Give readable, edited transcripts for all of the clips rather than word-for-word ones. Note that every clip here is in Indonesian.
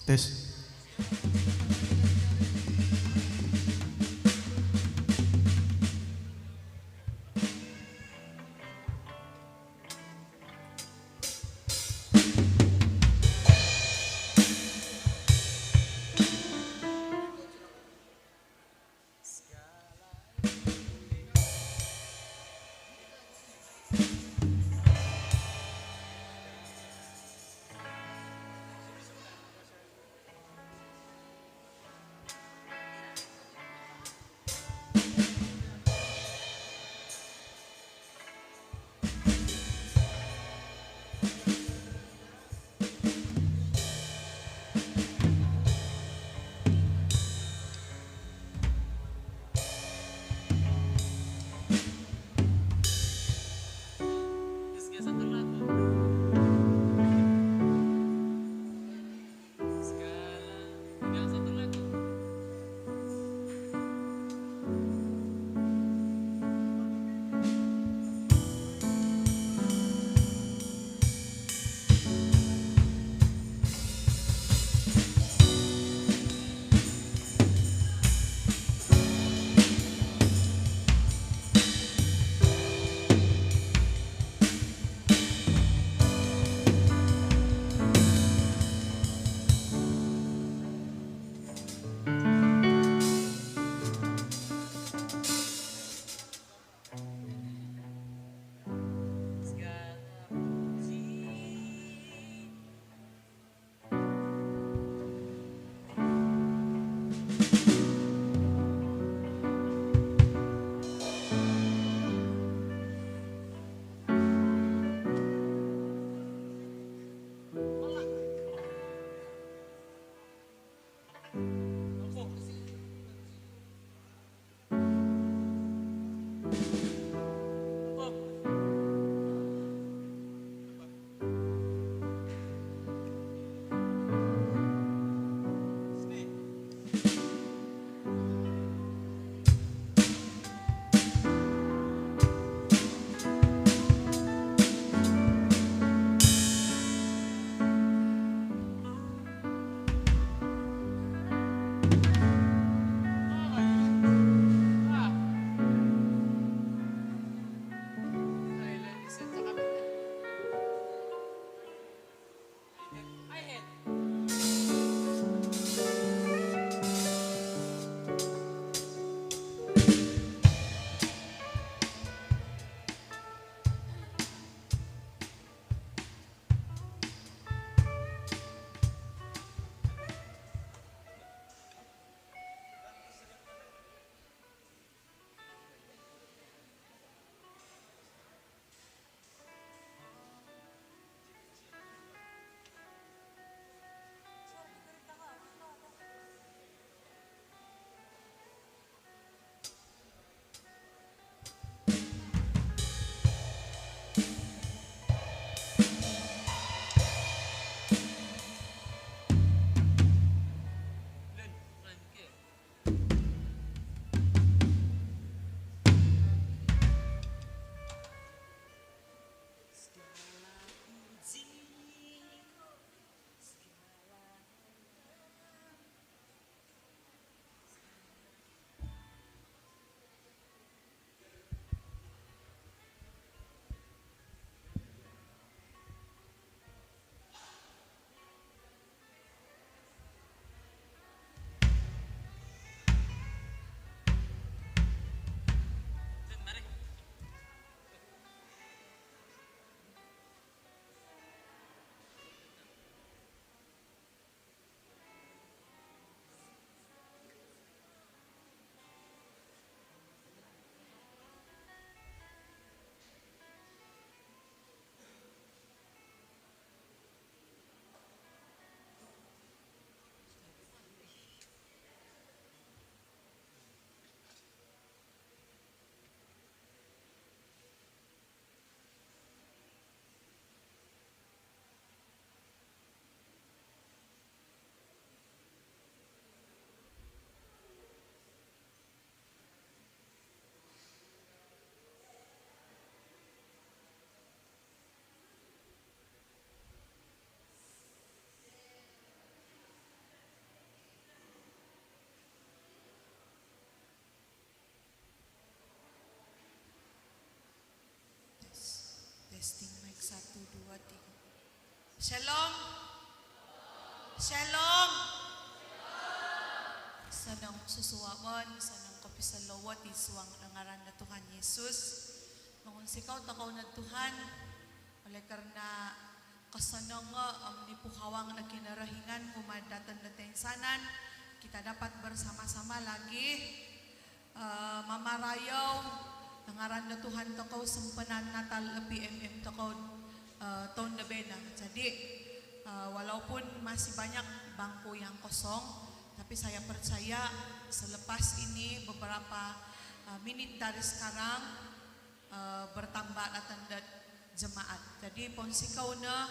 Tes. Shalom. Shalom. Sanang susuwaon, sanang kapisalawat isuang ngaran na Tuhan Yesus. Nung sikaw takaw na Tuhan, oleh karena kasanang nipuhawang na kinarahingan kumadatan na tensanan, kita dapat bersama-sama lagi mamarayaw ngaran na Tuhan takaw sempenan Natal PMM takaw tahun na bena. Jadi walaupun masih banyak bangku yang kosong, tapi saya percaya selepas ini beberapa menit dari sekarang bertambah tanda jemaat. Jadi ponsikau na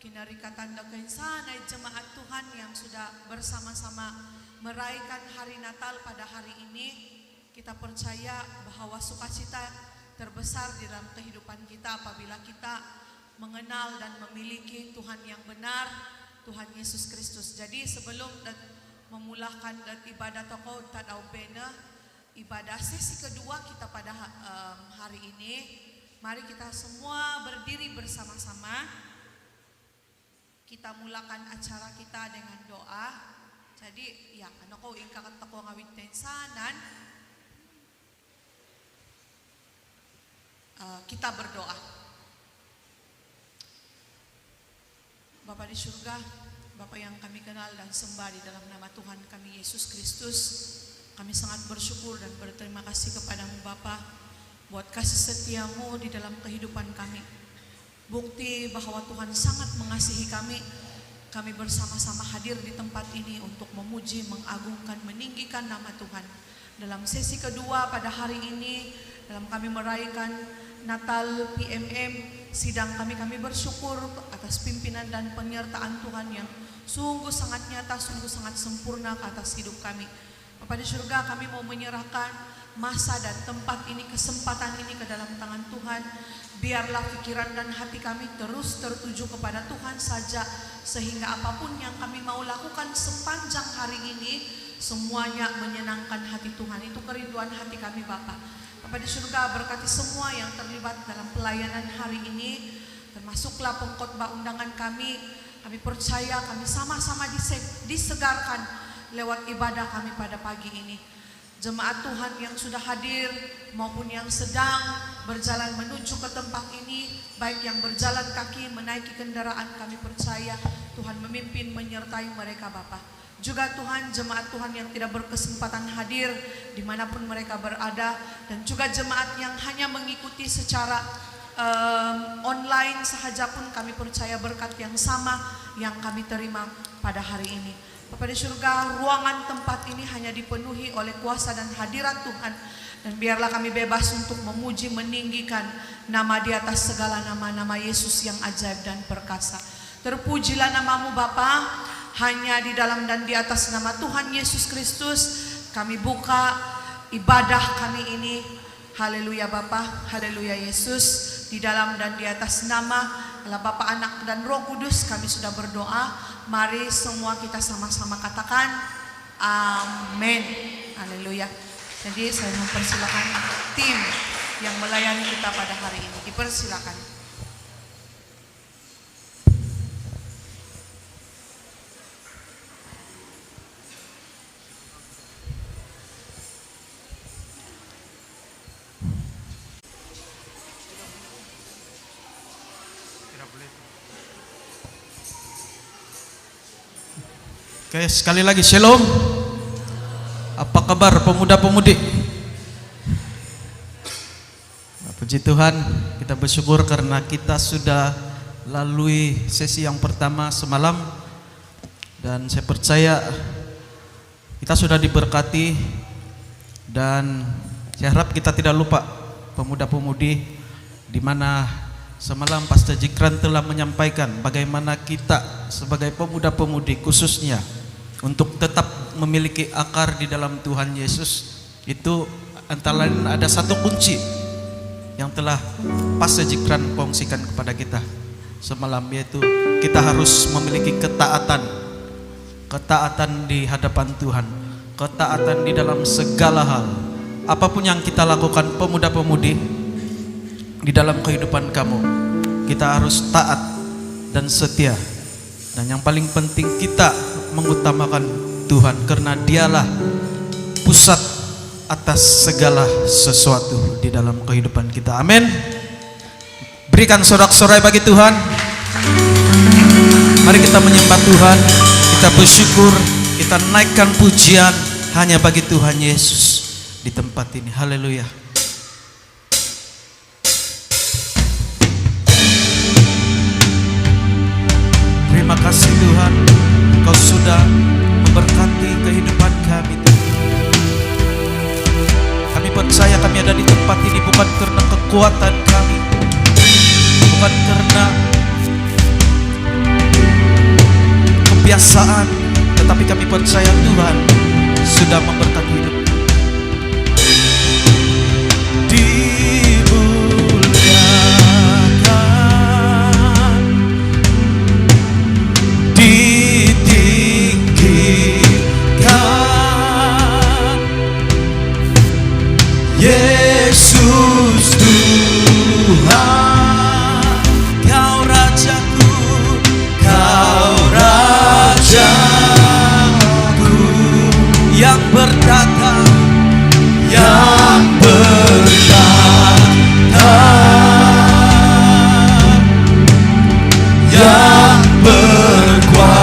kinarikatan na sana jemaat Tuhan yang sudah bersama-sama merayakan hari Natal pada hari ini. Kita percaya bahwa sukacita terbesar di dalam kehidupan kita apabila kita mengenal dan memiliki Tuhan yang benar, Tuhan Yesus Kristus. Jadi sebelum memulakan ibadah tokoh tadau bena, ibadah sesi kedua kita pada hari ini, mari kita semua berdiri bersama-sama. Kita mulakan acara kita dengan doa. Jadi ya, ano ko ingkakat ako ngawit tensanan. Kita berdoa. Bapa di surga, Bapa yang kami kenal dan sembah di dalam nama Tuhan kami Yesus Kristus, kami sangat bersyukur dan berterima kasih kepadamu Bapa buat kasih setiamu di dalam kehidupan kami. Bukti bahwa Tuhan sangat mengasihi kami. Kami bersama-sama hadir di tempat ini untuk memuji, mengagungkan, meninggikan nama Tuhan. Dalam sesi kedua pada hari ini, dalam kami merayakan Natal PMM, sidang kami bersyukur atas pimpinan dan penyertaan Tuhan yang sungguh sangat nyata, sungguh sangat sempurna ke atas hidup kami. Bapa di surga, kami mau menyerahkan masa dan tempat ini, kesempatan ini ke dalam tangan Tuhan. Biarlah pikiran dan hati kami terus tertuju kepada Tuhan saja, sehingga apapun yang kami mau lakukan sepanjang hari ini semuanya menyenangkan hati Tuhan. Itu kerinduan hati kami Bapa. Bapa di surga, berkati semua yang terlibat dalam pelayanan hari ini, termasuklah pengkhotbah undangan kami. Kami percaya kami sama-sama disegarkan lewat ibadah kami pada pagi ini. Jemaat Tuhan yang sudah hadir maupun yang sedang berjalan menuju ke tempat ini, baik yang berjalan kaki menaiki kendaraan, kami percaya Tuhan memimpin menyertai mereka Bapa. Juga Tuhan, jemaat Tuhan yang tidak berkesempatan hadir dimanapun mereka berada, dan juga jemaat yang hanya mengikuti secara online sahaja pun kami percaya berkat yang sama yang kami terima pada hari ini. Bapa di surga, ruangan tempat ini hanya dipenuhi oleh kuasa dan hadirat Tuhan, dan biarlah kami bebas untuk memuji, meninggikan nama di atas segala nama-nama Yesus yang ajaib dan perkasa. Terpujilah namamu Bapa. Hanya di dalam dan di atas nama Tuhan Yesus Kristus kami buka ibadah kami ini. Haleluya Bapa, haleluya Yesus. Di dalam dan di atas nama Allah Bapa, Anak dan Roh Kudus kami sudah berdoa. Mari semua kita sama-sama katakan amin. Haleluya. Jadi saya mempersilakan tim yang melayani kita pada hari ini. Dipersilakan. Oke, sekali lagi shalom. Apa kabar pemuda-pemudi? Puji Tuhan, kita bersyukur karena kita sudah lalui sesi yang pertama semalam, dan saya percaya kita sudah diberkati, dan saya harap kita tidak lupa pemuda-pemudi, di mana semalam Pastor Jikran telah menyampaikan bagaimana kita sebagai pemuda-pemudi khususnya untuk tetap memiliki akar di dalam Tuhan Yesus. Itu antara lain ada satu kunci yang telah Pastor Jikran kongsikan kepada kita semalam, yaitu kita harus memiliki ketaatan di hadapan Tuhan, ketaatan di dalam segala hal. Apapun yang kita lakukan pemuda-pemudi di dalam kehidupan kamu, kita harus taat dan setia. Dan yang paling penting kita mengutamakan Tuhan, karena Dialah pusat atas segala sesuatu di dalam kehidupan kita. Amin. Berikan sorak-sorai bagi Tuhan. Mari kita menyembah Tuhan, kita bersyukur, kita naikkan pujian hanya bagi Tuhan Yesus di tempat ini. Haleluya. Terima kasih Tuhan, Kau sudah memberkati kehidupan kami Tuhan. Kami percaya kami ada di tempat ini bukan karena kekuatan kami, bukan karena kebiasaan, tetapi kami percaya Tuhan sudah memberkati hidup. Yesus Tuhan, Kau Rajaku, Kau Rajaku, Yang bertata, yang bertata, yang berkuasa.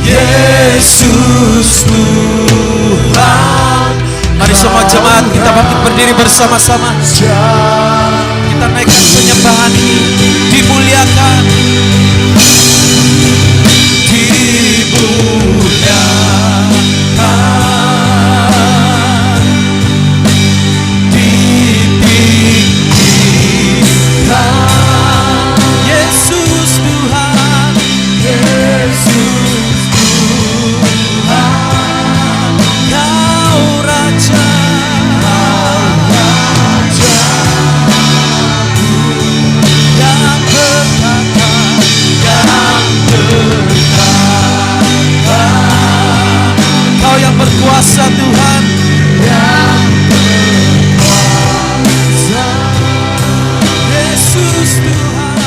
Yesus Tuhan. Mari semua jemaat kita bangkit berdiri bersama-sama. Kita naikkan penyembahan ini, dimuliakan. Yesus Tuhan, Yesus Tuhan, Kau Raja, yang bertata, Kau yang berkuasa Tuhan, yang berkuasa. Yesus Tuhan,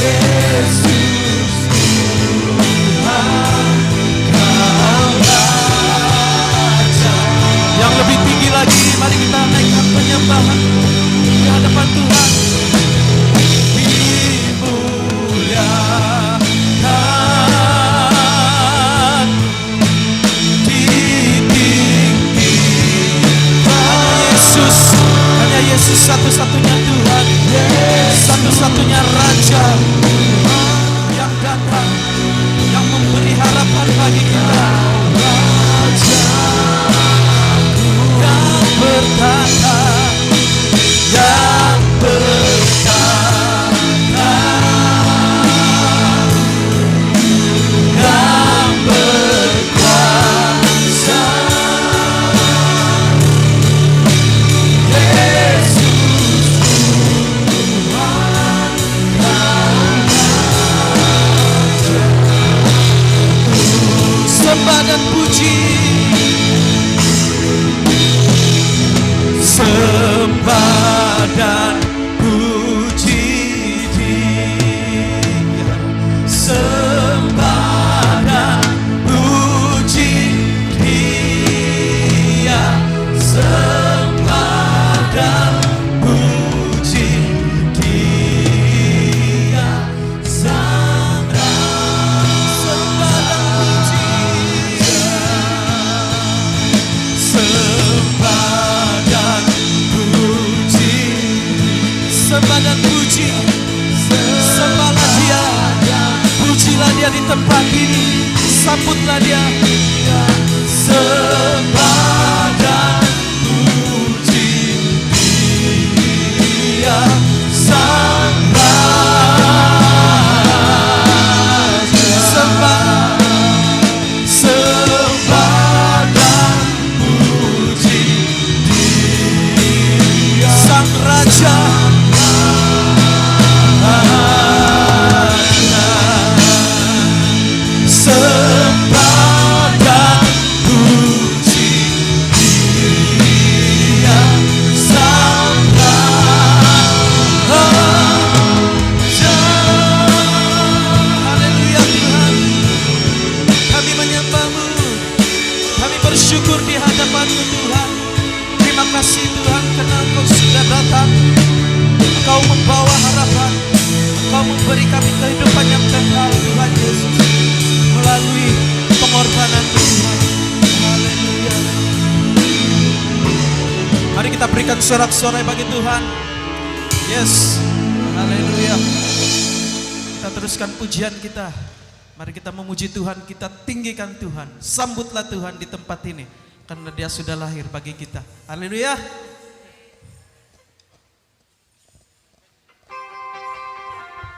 Yesus Tuhan, Kau Raja. Yang lebih tinggi lagi, mari kita naikkan penyembahan di hadapan Tuhan. Dimuliakan, Yesus, hanya Yesus satu-satunya Tuhan, satu-satunya Raja yang datang, yang memberi harapan bagi kita. Raja yang bertata, yang bertata, yang berkuasa. Sembah dan puji, sembah dan puji Dia, sembah dan puji Dia, sembah dan puji Dia, Sang Raja. Sembah dan puji, sembah dan puji, sembah dan puji, sembahlah Dia, pujilah Dia di tempat ini, sambutlah Dia. Sembah dan puji Dia, Sang Raja. Sembah, sembah dan puji Dia, Sang Raja. Sembah dan puji Beri kami kehidupan yang kekal Tuhan Yesus, melalui pengorbanan Tuhan. Haleluya. Mari kita berikan sorak-sorai bagi Tuhan. Yes. Haleluya. Kita teruskan pujian kita. Mari kita memuji Tuhan, kita tinggikan Tuhan. Sambutlah Tuhan di tempat ini, karena Dia sudah lahir bagi kita. Haleluya.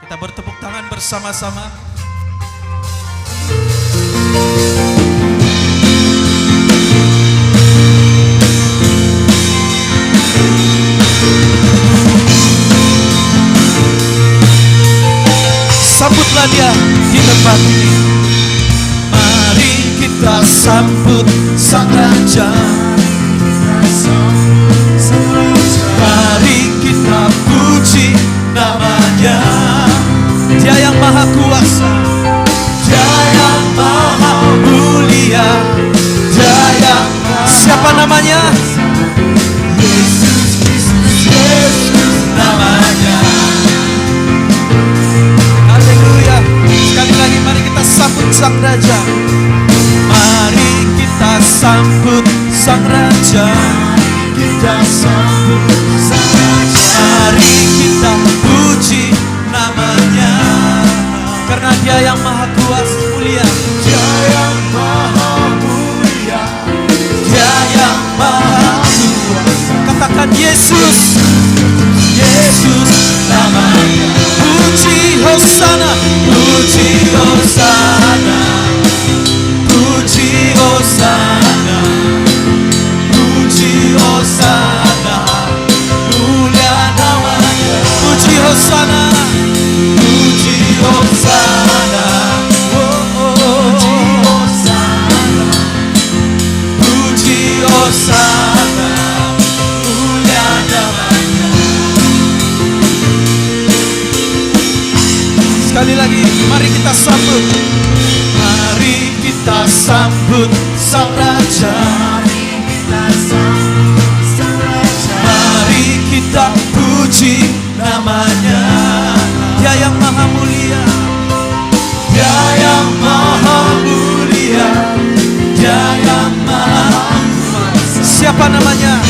Kita bertepuk tangan bersama-sama. Sambutlah Dia di tempat ini. Mari kita sambut Sang Raja. Mari kita puji namanya. Dia yang maha kuasa, Dia yang maha mulia, Dia yang siapa namanya? Yesus Kristus, Yesus namanya. Haleluya. Sekali lagi mari kita sambut Sang Raja. Mari kita sambut Sang Raja. Kita sambut Sang Raja. Mari kita puji namanya. Karena Dia yang maha kuasa mulia. Dia yang maha mulia, Dia yang maha kuasa. Katakan Yesus, Yesus namanya. puji Hosana, Puji Hosana, puji Hosana, puji Hosana, mulia namanya. puji Hosana, Puji Hosana, puji Hosana, puji Hosana, mulia namanya. sekali lagi mari kita sambut. Mari kita sambut Sang Raja. Mari kita puji namanya. Dia yang maha mulia, Dia yang maha mulia, Dia yang maha kuasa. siapa namanya?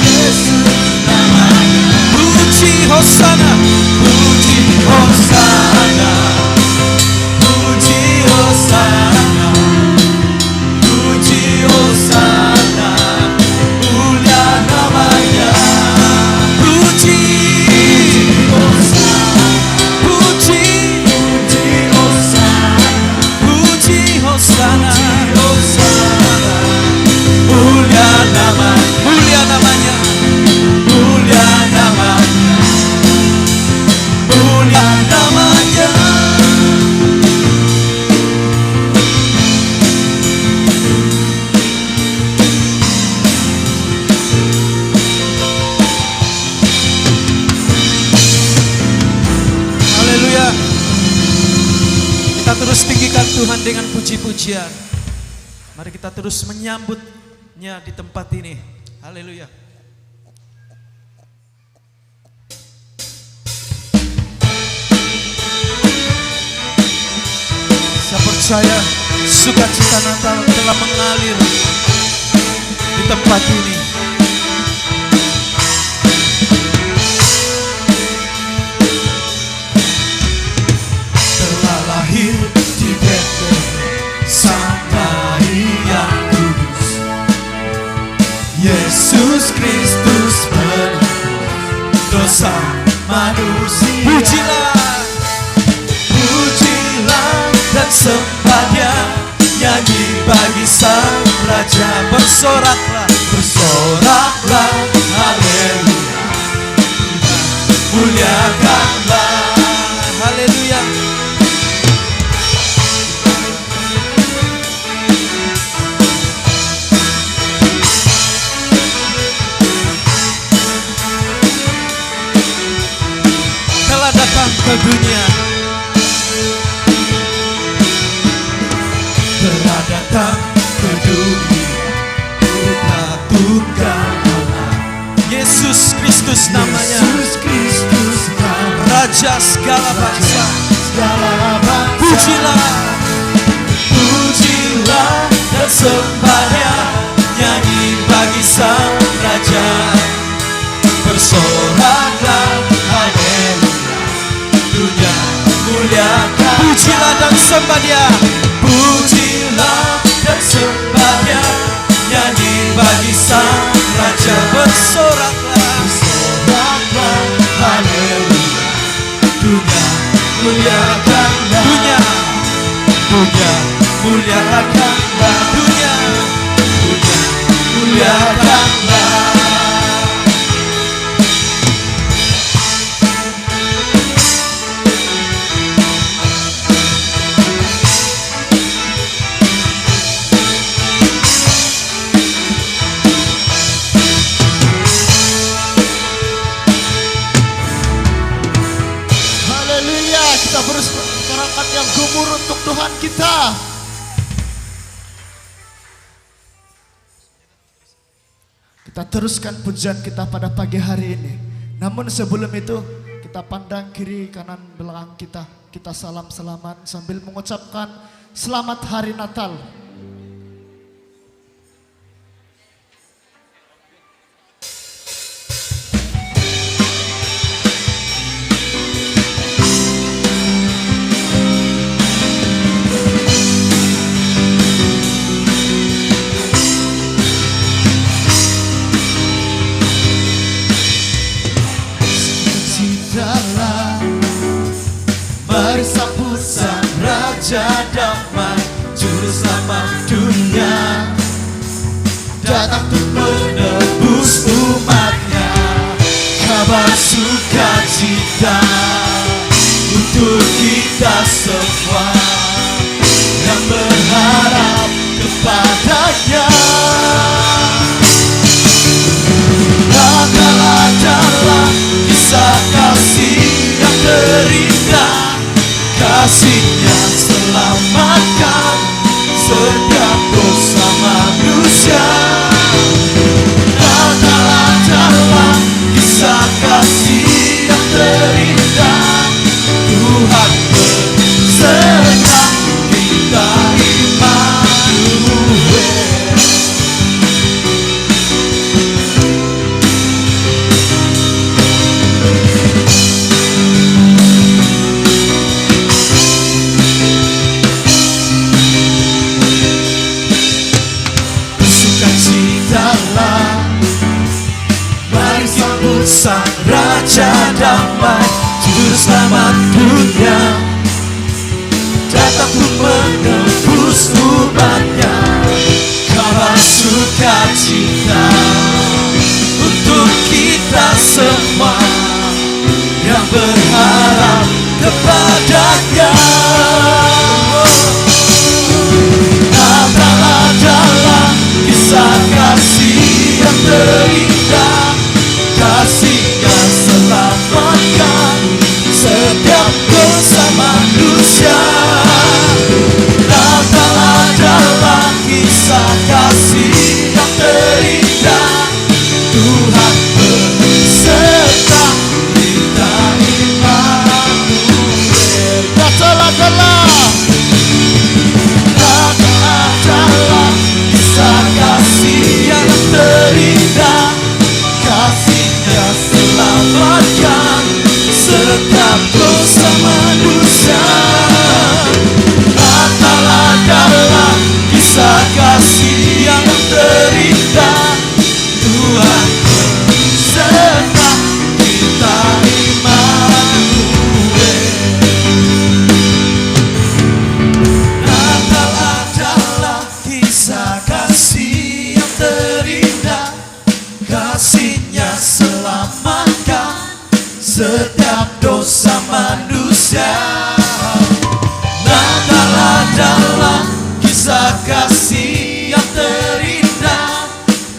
Yesus namanya. Puji Hosana, Puji Hosana, puji Hosana, puji Hosana, mulia namanya. puji, Hosana, puji, puji Hosana, puji Hosana, Hosana, mulia namanya. mulia namanya. Mulia namanya, mulia namanya. Haleluya. Kita terus tinggikan Tuhan dengan puji-pujian. Mari kita terus menyambutnya di tempat ini. Haleluya. Saya percaya sukacita Natal telah mengalir di tempat ini. Telah lahir di Betlehem Sang Bayi yang kudus, Yesus Kristus penebus dosa manusia. Pujilah, Pujilah dan sembah Dia, nyanyi bagi Sang Raja. bersoraklah, Bersoraklah, haleluya, muliakanlah. haleluya. Telah datang ke dunia, Telah datang ke dunia Putra Tunggal Allah, Yesus Kristus namanya, Yesus Kristus namanya. Raja segala bangsa, segala bangsa. pujilah, pujilah dan sembahnya, nyanyi bagi Sang Raja. Bersoraklah, haleluya, dunia muliakan. Pujilah dan sembah Dia, pujilah dan sembah Dia, nyanyi bagi Sang Raja. Bersoraklah, bersoraklah, haleluya, dunia muliakanlah. Dunia, dunia muliakanlah. Dunia, dunia muliakanlah. Haleluya, kita bersorakan yang gumur untuk Tuhan kita. Kita teruskan pujian kita pada pagi hari ini. Namun sebelum itu, kita pandang kiri kanan belakang kita. Kita salam salaman sambil mengucapkan selamat hari Natal. Mari sambut Sang Raja damai, Juru Selamat dunia, datang untuk menebus umatnya. Kabar sukacita untuk kita semua yang berharap kepadanya. Natal adalah kisah kasih yang terindah, kasih-Nya selamatkan setiap dosa manusia. Natal adalah kisah kasih yang terindah, Tuhan beserta kita Immanuel. Mari sambut Sang Raja damai, Juru Selamat dunia, datang untuk menebus umatnya. Kabar sukacita untuk kita semua yang berharap kepadanya. Natal adalah kisah kasih yang terindah, kasih-Nya selamatkan setiap dosa manusia. Natal adalah kisah kasih yang terindah, Tuhan beserta kita Immanuel. Natal adalah kisah kasih yang terindah, kasih-Nya selamatkan setiap dosa manusia. Natal adalah kisah kasih yang terindah, Tuhan beserta kita Immanuel. Natal adalah kisah kasih yang terindah, kasih-Nya selamatkan setiap dosa manusia. Natal adalah kisah kasih yang terindah,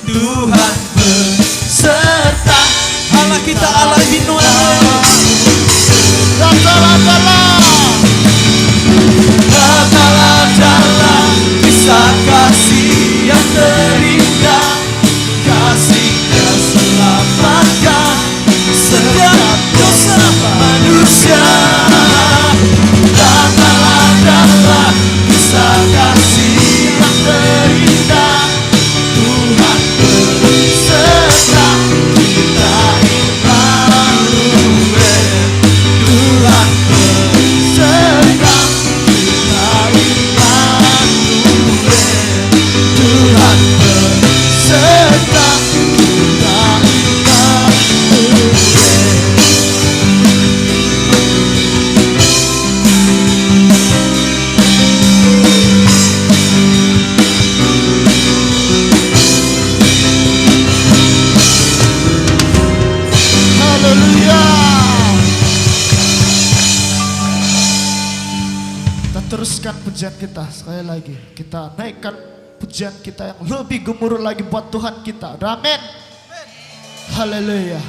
Tuhan beserta Allah kita, Allah Immanuel. Natal adalah kisah kasih yang terindah, kasih-Nya selamatkan setiap dosa manusia. teruskan pujian kita sekali lagi. Kita naikkan pujian kita yang lebih gemuruh lagi buat Tuhan kita. Amin. Haleluya.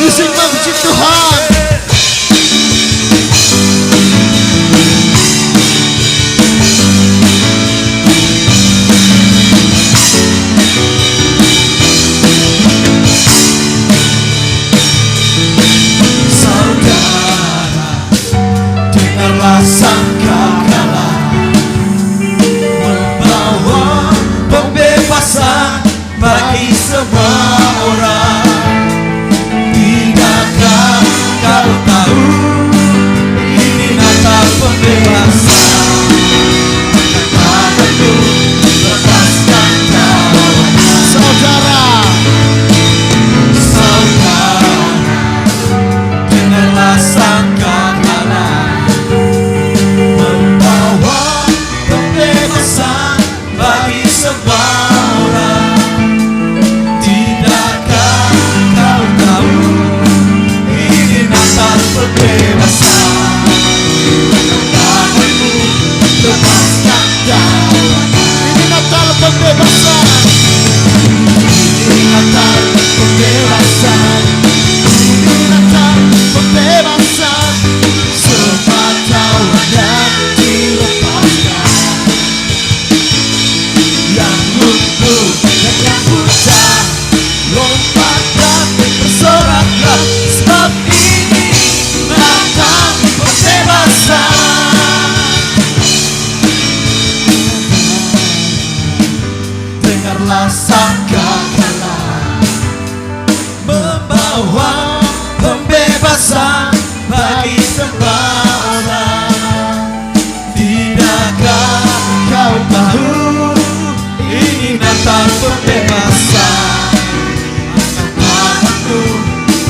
Musik memuji Tuhan. Saudara, dengarlah sangkakala membawa pembebasan bagi semua orang. Tidakkah kau tahu ini Natal pembebasan? Tanganku lepaskan tawanan. Saudara, Saudara, dengarlah sangkakala membawa pembebasan bagi semua orang. Tidakkah kau tahu ini Natal pembebasan? Tanganku lepaskan tawanan. ini Natal pembebasan. Ini Natal pembebasan. Ini Natal pembebasan. Semua tawanan dilepaskan. Yang lumpuh dan yang buta lompat dan bersoraklah, sebab ini Natal pembebasan. Dengarlah sangkakala membawa pembebasan bagi semua orang. Tidakkah kau tahu ini Natal pembebasan? Tanganku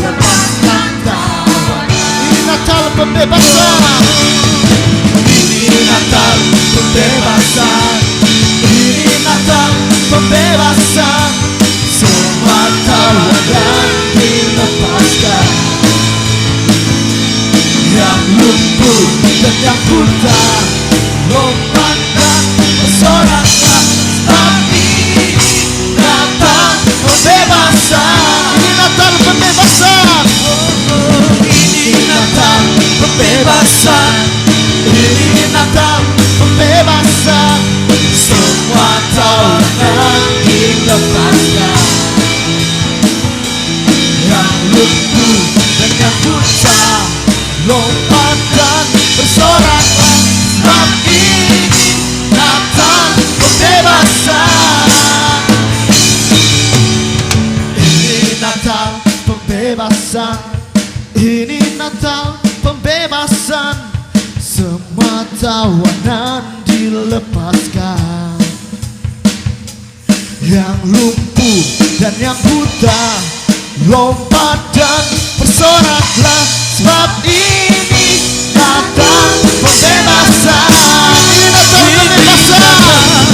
lepaskan tawanan. Ini Natal pembebasan. Ini Natal pembebasan. Ini Natal pembebasan. Semua tawanan dilepaskan. Yang lumpuh dan yang buta lompat dan bersoraklah, sebab ini Natal pembebasan. Ini Natal pembebasan. Ini Natal pembebasan. Ini Natal Pembebasan. semua tawanan dilepaskan. Yang lumpuh dan yang buta lompat dan bersoraklah, sebab ini Natal pembebasan. Ini Natal pembebasan. Ini Natal pembebasan. Semua tawanan dilepaskan. Yang lumpuh dan yang buta lompat dan bersoraklah, sebab ini Natal pembebasan. Ini Natal pembebasan.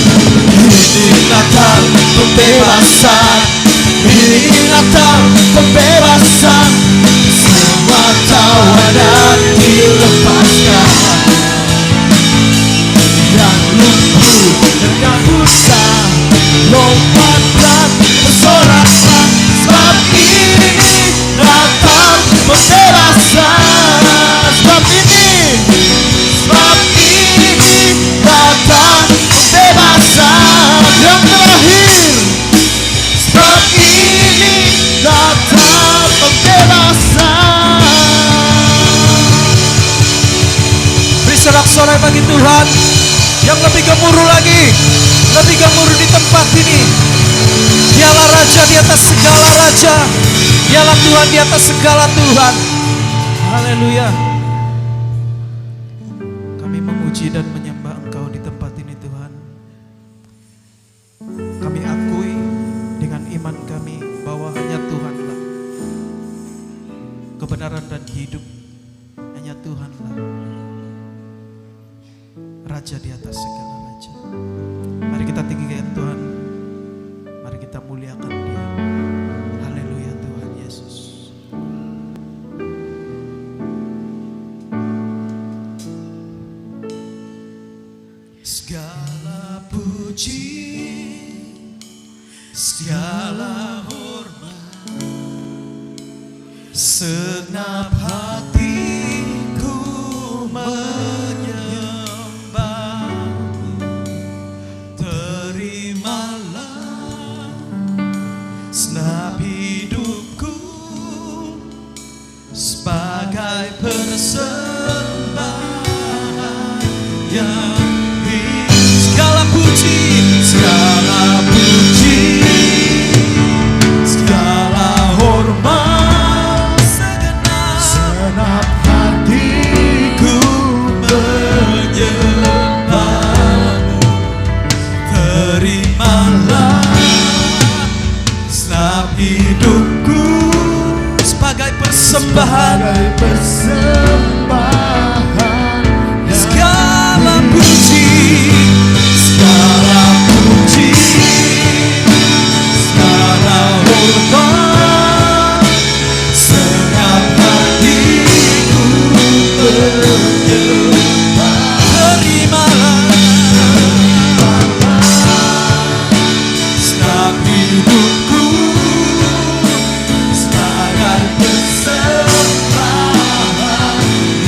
Ini Natal pembebasan. Ini Natal pembebasan. Semua tawanan dilepaskan. bersorak bagi Tuhan yang lebih gemuruh lagi, lebih gemuruh di tempat ini. Dialah Raja di atas segala Raja, Dialah Tuhan di atas segala Tuhan. Haleluya. Kami memuji dan menyembah Engkau di tempat ini Tuhan. Kami akui dengan iman kami bahwa hanya Tuhanlah kebenaran dan hidup, hanya Tuhanlah Raja di atas segala Raja. Mari kita tinggikan Tuhan, mari kita muliakan Dia. Haleluya Tuhan Yesus. Segala puji, segala hormat, segenap hatiku menyembah-Mu. Terimalah segenap hidupku sebagai persembahan yang segala puji, segala puji, segala hormat, segenap hatiku menyembah-Mu. Terimalah segenap hidupku sebagai persembahan, segala puji, segala puji, segala hormat, segenap hatiku menyembah. Terimalah segenap hidupku sebagai persembahan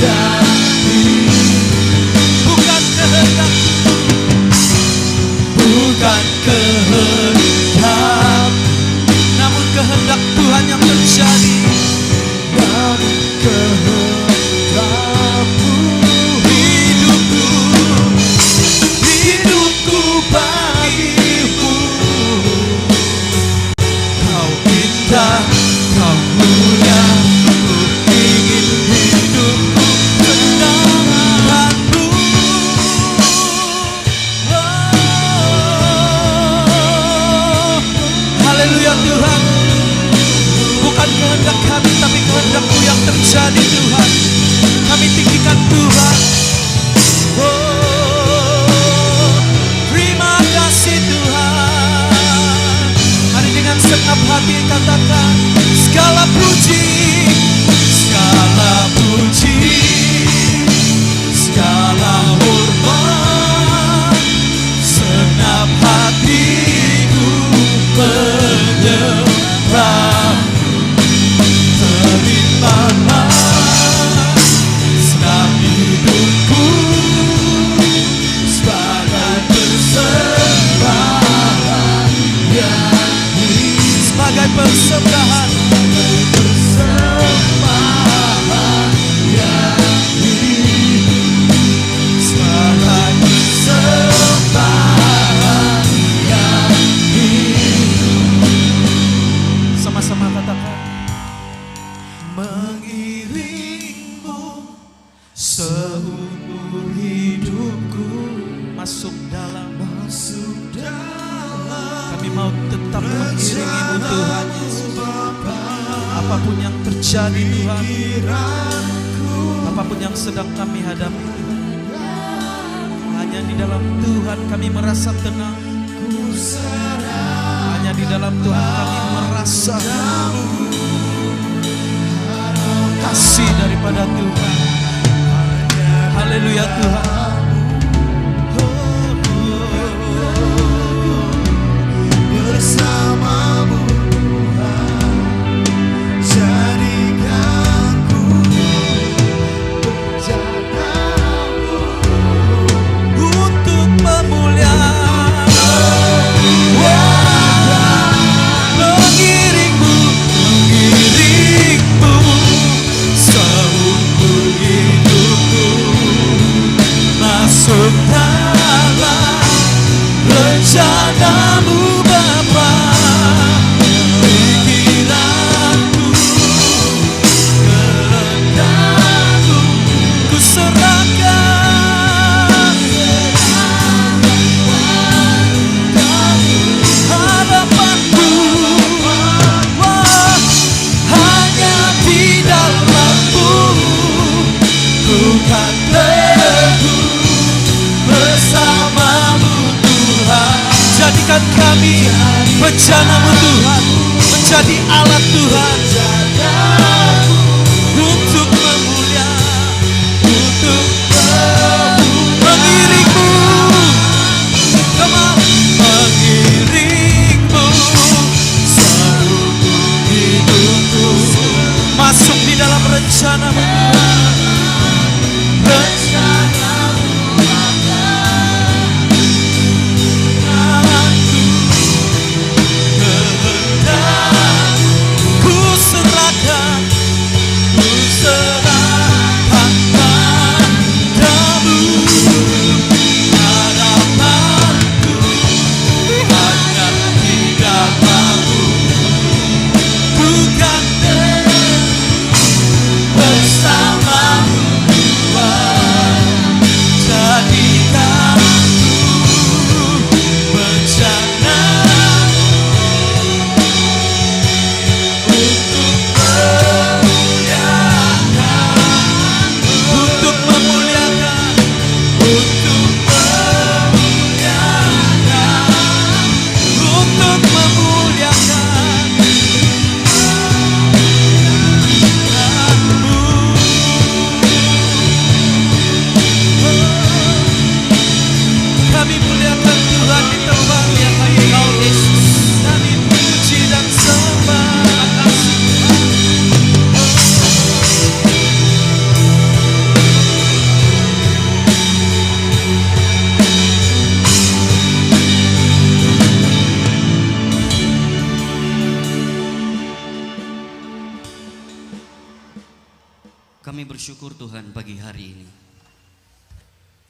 yang bukan kehendak, bukan kehendak, namun kehendak Tuhan yang terjadi. Namun kehendak-Mu, hidupku, hidupku bagimu. Kau indah, Kau mulia, ku ingin hidupku mendengarmu. Haleluya Tuhan. Bukan kehendak kami tapi kehendak-Mu yang terjadi Tuhan. Kami tinggikan Tuhan. Terima kasih Tuhan. Mari dengan segenap hati katakan segala puji, segala puji, segala hormat, segenap hatiku menyembah. Terimalah segenap hidupku sebagai persembahan yang sebagai persembahan, persembahan yang sebagai persembahan yang sama-sama katakan mengiringmu seumur hidupku. Masuk dalam, Kami kami mau tetap mengiringi-Mu Tuhan Yesus. Apapun yang terjadi Tuhan, apapun yang sedang kami hadapi Tuhan, hanya di dalam Tuhan kami merasa tenang. Hanya di dalam Tuhan kami merasa kasih daripada Tuhan. Haleluya Tuhan. bersamamu Tuhan, jadikan ku berjalanmu Untuk pemuliaan mengiringmu seumur hidupku. kami bejana-Mu Tuhan, menjadi alat Tuhan untuk memuliakan, untuk mengiring-Mu. Come on. Mengiring-Mu seluruh hidupku, masuk di dalam rencana-Mu Tuhan. Rencana-Mu ku serahkan padamu. Harapanku hanya di dalam-Mu, bukan bersama-Mu Tuhan. Jadikan bencana untuk memuliakan, untuk memuliakan Tuhan-Mu. Kami muliakan Tuhan di tempat yang Engkau Yesus. Kami puji dan sembah. Kami bersyukur Tuhan pagi hari ini,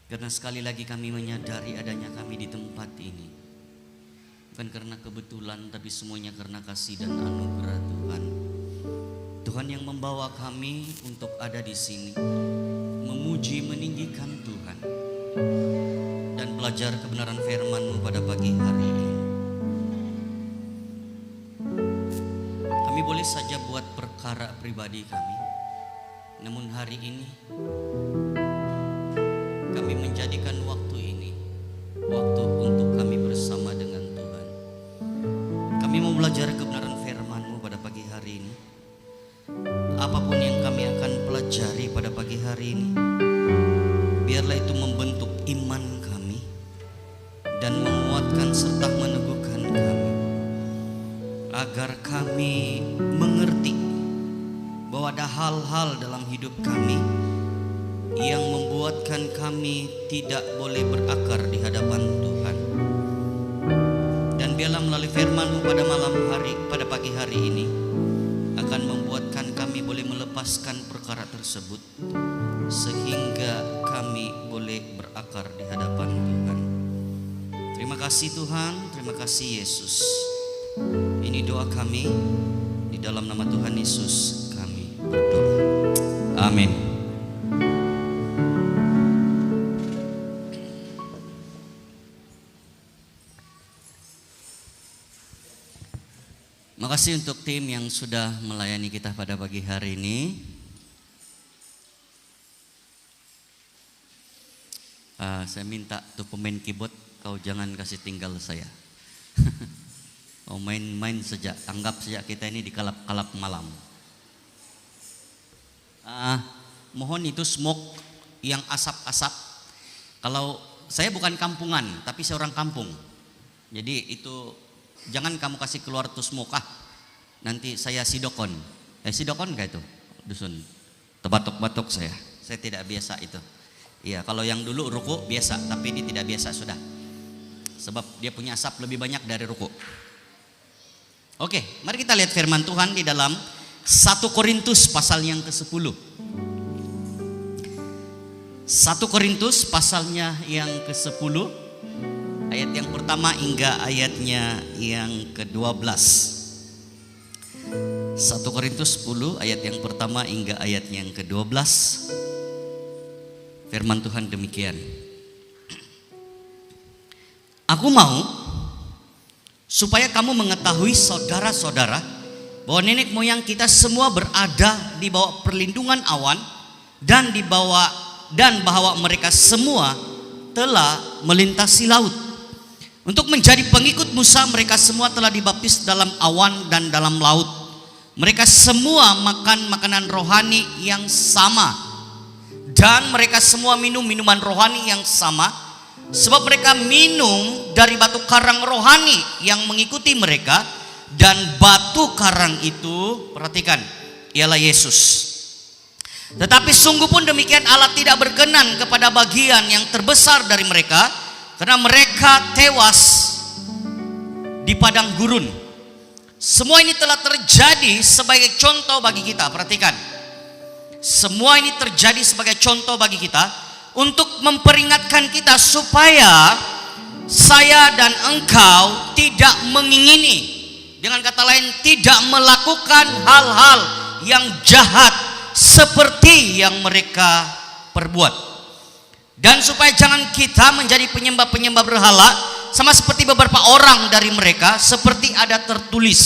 karena sekali lagi kami menyadari adanya kami di tempat ini. Bukan karena kebetulan, tapi semuanya karena kasih dan anugerah Tuhan. Tuhan yang membawa kami untuk ada di sini, memuji, meninggikan Tuhan, dan belajar kebenaran firman-Mu pada pagi hari ini. Kami boleh saja buat perkara pribadi kami, namun hari ini kami menjadikan waktu ini waktu untuk kami bersama dengan Tuhan. Kami mau belajar kebenaran firman-Mu pada pagi hari ini. Apapun yang kami akan pelajari pada pagi hari ini, biarlah itu membentuk iman kami dan menguatkan serta meneguhkan kami, agar kami mengerti bahwa ada hal-hal dalam hidup kami yang membuatkan kami tidak boleh berakar di hadapan Tuhan. Dan biarlah melalui firman-Mu pada malam hari, pada pagi hari ini, akan membuatkan kami boleh melepaskan perkara tersebut, sehingga kami boleh berakar di hadapan Tuhan. Terima kasih Tuhan, terima kasih Yesus. Ini doa kami, di dalam nama Tuhan Yesus kami berdoa. Amin. Makasih untuk tim yang sudah melayani kita pada pagi hari ini. Saya minta tuh pemain keyboard, kau jangan kasih tinggal saya. Oh, main-main saja, anggap saja kita ini di kalap-kalap malam. Mohon itu smoke yang asap-asap. Kalau saya bukan kampungan, tapi saya orang kampung. Jadi itu jangan kamu kasih keluar tuh smoke, nanti saya sidokon. Sidokon kayak itu dusun. Tebatok-batok saya tidak biasa itu. Iya, kalau yang dulu ruku biasa, tapi ini tidak biasa sudah. Sebab dia punya asap lebih banyak dari ruku. Oke, mari kita lihat firman Tuhan di dalam 1 Korintus pasal yang ke-10. 1 Korintus pasalnya yang ke-10, ayat yang pertama hingga ayatnya yang ke-12. 1 Korintus 10 ayat yang pertama hingga ayat yang ke-12. Firman Tuhan demikian. Aku mau supaya kamu mengetahui saudara-saudara bahwa nenek moyang kita semua berada di bawah perlindungan awan dan bahwa mereka semua telah melintasi laut. Untuk menjadi pengikut Musa, mereka semua telah dibaptis dalam awan dan dalam laut. Mereka semua makan makanan rohani yang sama, dan mereka semua minum minuman rohani yang sama, sebab mereka minum dari batu karang rohani yang mengikuti mereka, dan batu karang itu, perhatikan, ialah Yesus. Tetapi sungguh pun demikian, Allah tidak berkenan kepada bagian yang terbesar dari mereka, karena mereka tewas di padang gurun. Semua ini telah terjadi sebagai contoh bagi kita. Perhatikan, semua ini terjadi sebagai contoh bagi kita, untuk memperingatkan kita supaya saya dan engkau tidak mengingini, dengan kata lain tidak melakukan hal-hal yang jahat seperti yang mereka perbuat. Dan supaya jangan kita menjadi penyembah-penyembah berhala, sama seperti beberapa orang dari mereka, seperti ada tertulis,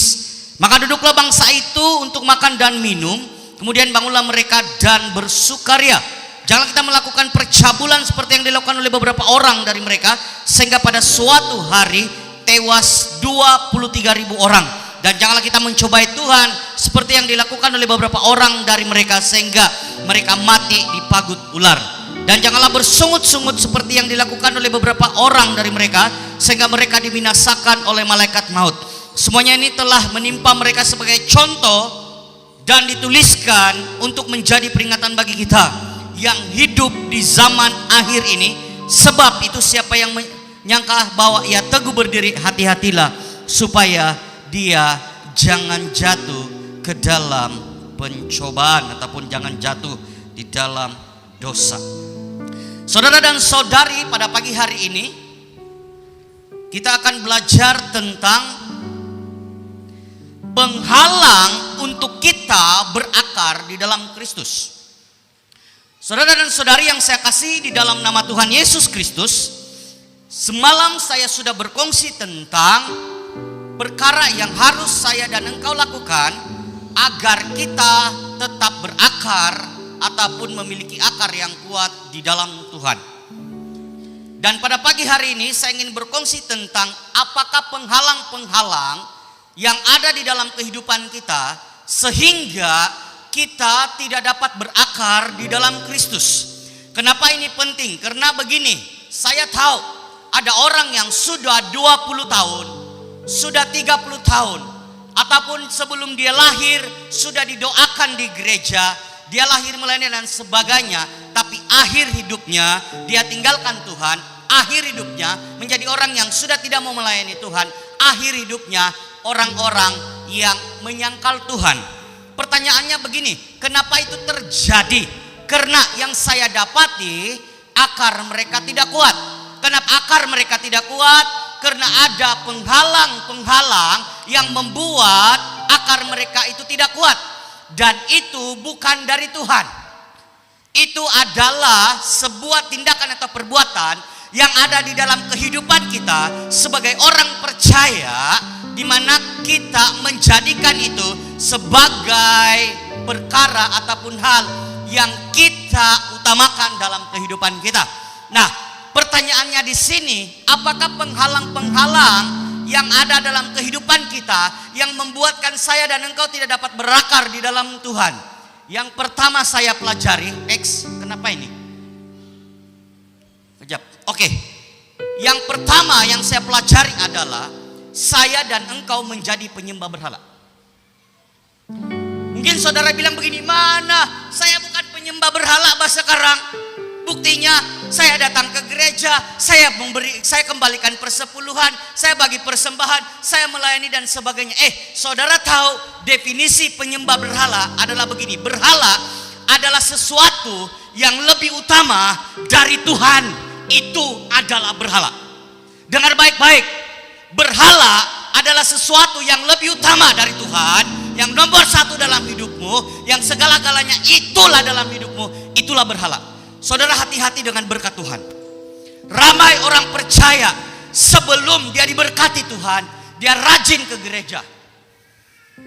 maka duduklah bangsa itu untuk makan dan minum, kemudian bangunlah mereka dan bersukaria. Jangan kita melakukan percabulan seperti yang dilakukan oleh beberapa orang dari mereka, sehingga pada suatu hari tewas 23.000 orang. Dan janganlah kita mencobai Tuhan seperti yang dilakukan oleh beberapa orang dari mereka, sehingga mereka mati di pagut ular. Dan janganlah bersungut-sungut seperti yang dilakukan oleh beberapa orang dari mereka, sehingga mereka dibinasakan oleh malaikat maut. Semuanya ini telah menimpa mereka sebagai contoh dan dituliskan untuk menjadi peringatan bagi kita yang hidup di zaman akhir ini. Sebab itu siapa yang menyangka bahwa ia teguh berdiri, hati-hatilah supaya dia jangan jatuh ke dalam pencobaan, ataupun jangan jatuh di dalam dosa. Saudara dan saudari, pada pagi hari ini kita akan belajar tentang penghalang untuk kita berakar di dalam Kristus. Saudara dan saudari yang saya kasih di dalam nama Tuhan Yesus Kristus, semalam saya sudah berkongsi tentang perkara yang harus saya dan engkau lakukan agar kita tetap berakar ataupun memiliki akar yang kuat di dalam Tuhan. Dan pada pagi hari ini saya ingin berkongsi tentang apakah penghalang-penghalang yang ada di dalam kehidupan kita sehingga kita tidak dapat berakar di dalam Kristus. Kenapa ini penting? Karena begini, saya tahu ada orang yang sudah 20 tahun, sudah 30 tahun, ataupun sebelum dia lahir sudah didoakan di gereja, dia lahir melayani dan sebagainya, tapi akhir hidupnya dia tinggalkan Tuhan. Akhir hidupnya menjadi orang yang sudah tidak mau melayani Tuhan. Akhir hidupnya orang-orang yang menyangkal Tuhan. Pertanyaannya begini, kenapa itu terjadi? Karena yang saya dapati, akar mereka tidak kuat. Kenapa akar mereka tidak kuat? Karena ada penghalang-penghalang yang membuat akar mereka itu tidak kuat. Dan itu bukan dari Tuhan. Itu adalah sebuah tindakan atau perbuatan yang ada di dalam kehidupan kita sebagai orang percaya, di mana kita menjadikan itu sebagai perkara ataupun hal yang kita utamakan dalam kehidupan kita. Nah, pertanyaannya di sini, apakah penghalang-penghalang yang ada dalam kehidupan kita yang membuatkan saya dan engkau tidak dapat berakar di dalam Tuhan? Yang pertama saya pelajari, kenapa ini? Kejap. Oke. Yang pertama yang saya pelajari adalah saya dan engkau menjadi penyembah berhala. Mungkin saudara bilang begini, mana saya bukan penyembah berhala bahasa sekarang. Buktinya saya datang ke gereja, saya kembalikan persepuluhan, saya bagi persembahan, saya melayani dan sebagainya. Saudara tahu definisi penyembah berhala adalah begini. Berhala adalah sesuatu yang lebih utama dari Tuhan. Itu adalah berhala. Dengar baik-baik. Berhala adalah sesuatu yang lebih utama dari Tuhan, yang nomor satu dalam hidupmu, yang segala-galanya itulah dalam hidupmu. Itulah berhala. Saudara, hati-hati dengan berkat Tuhan. Ramai orang percaya sebelum dia diberkati Tuhan, dia rajin ke gereja,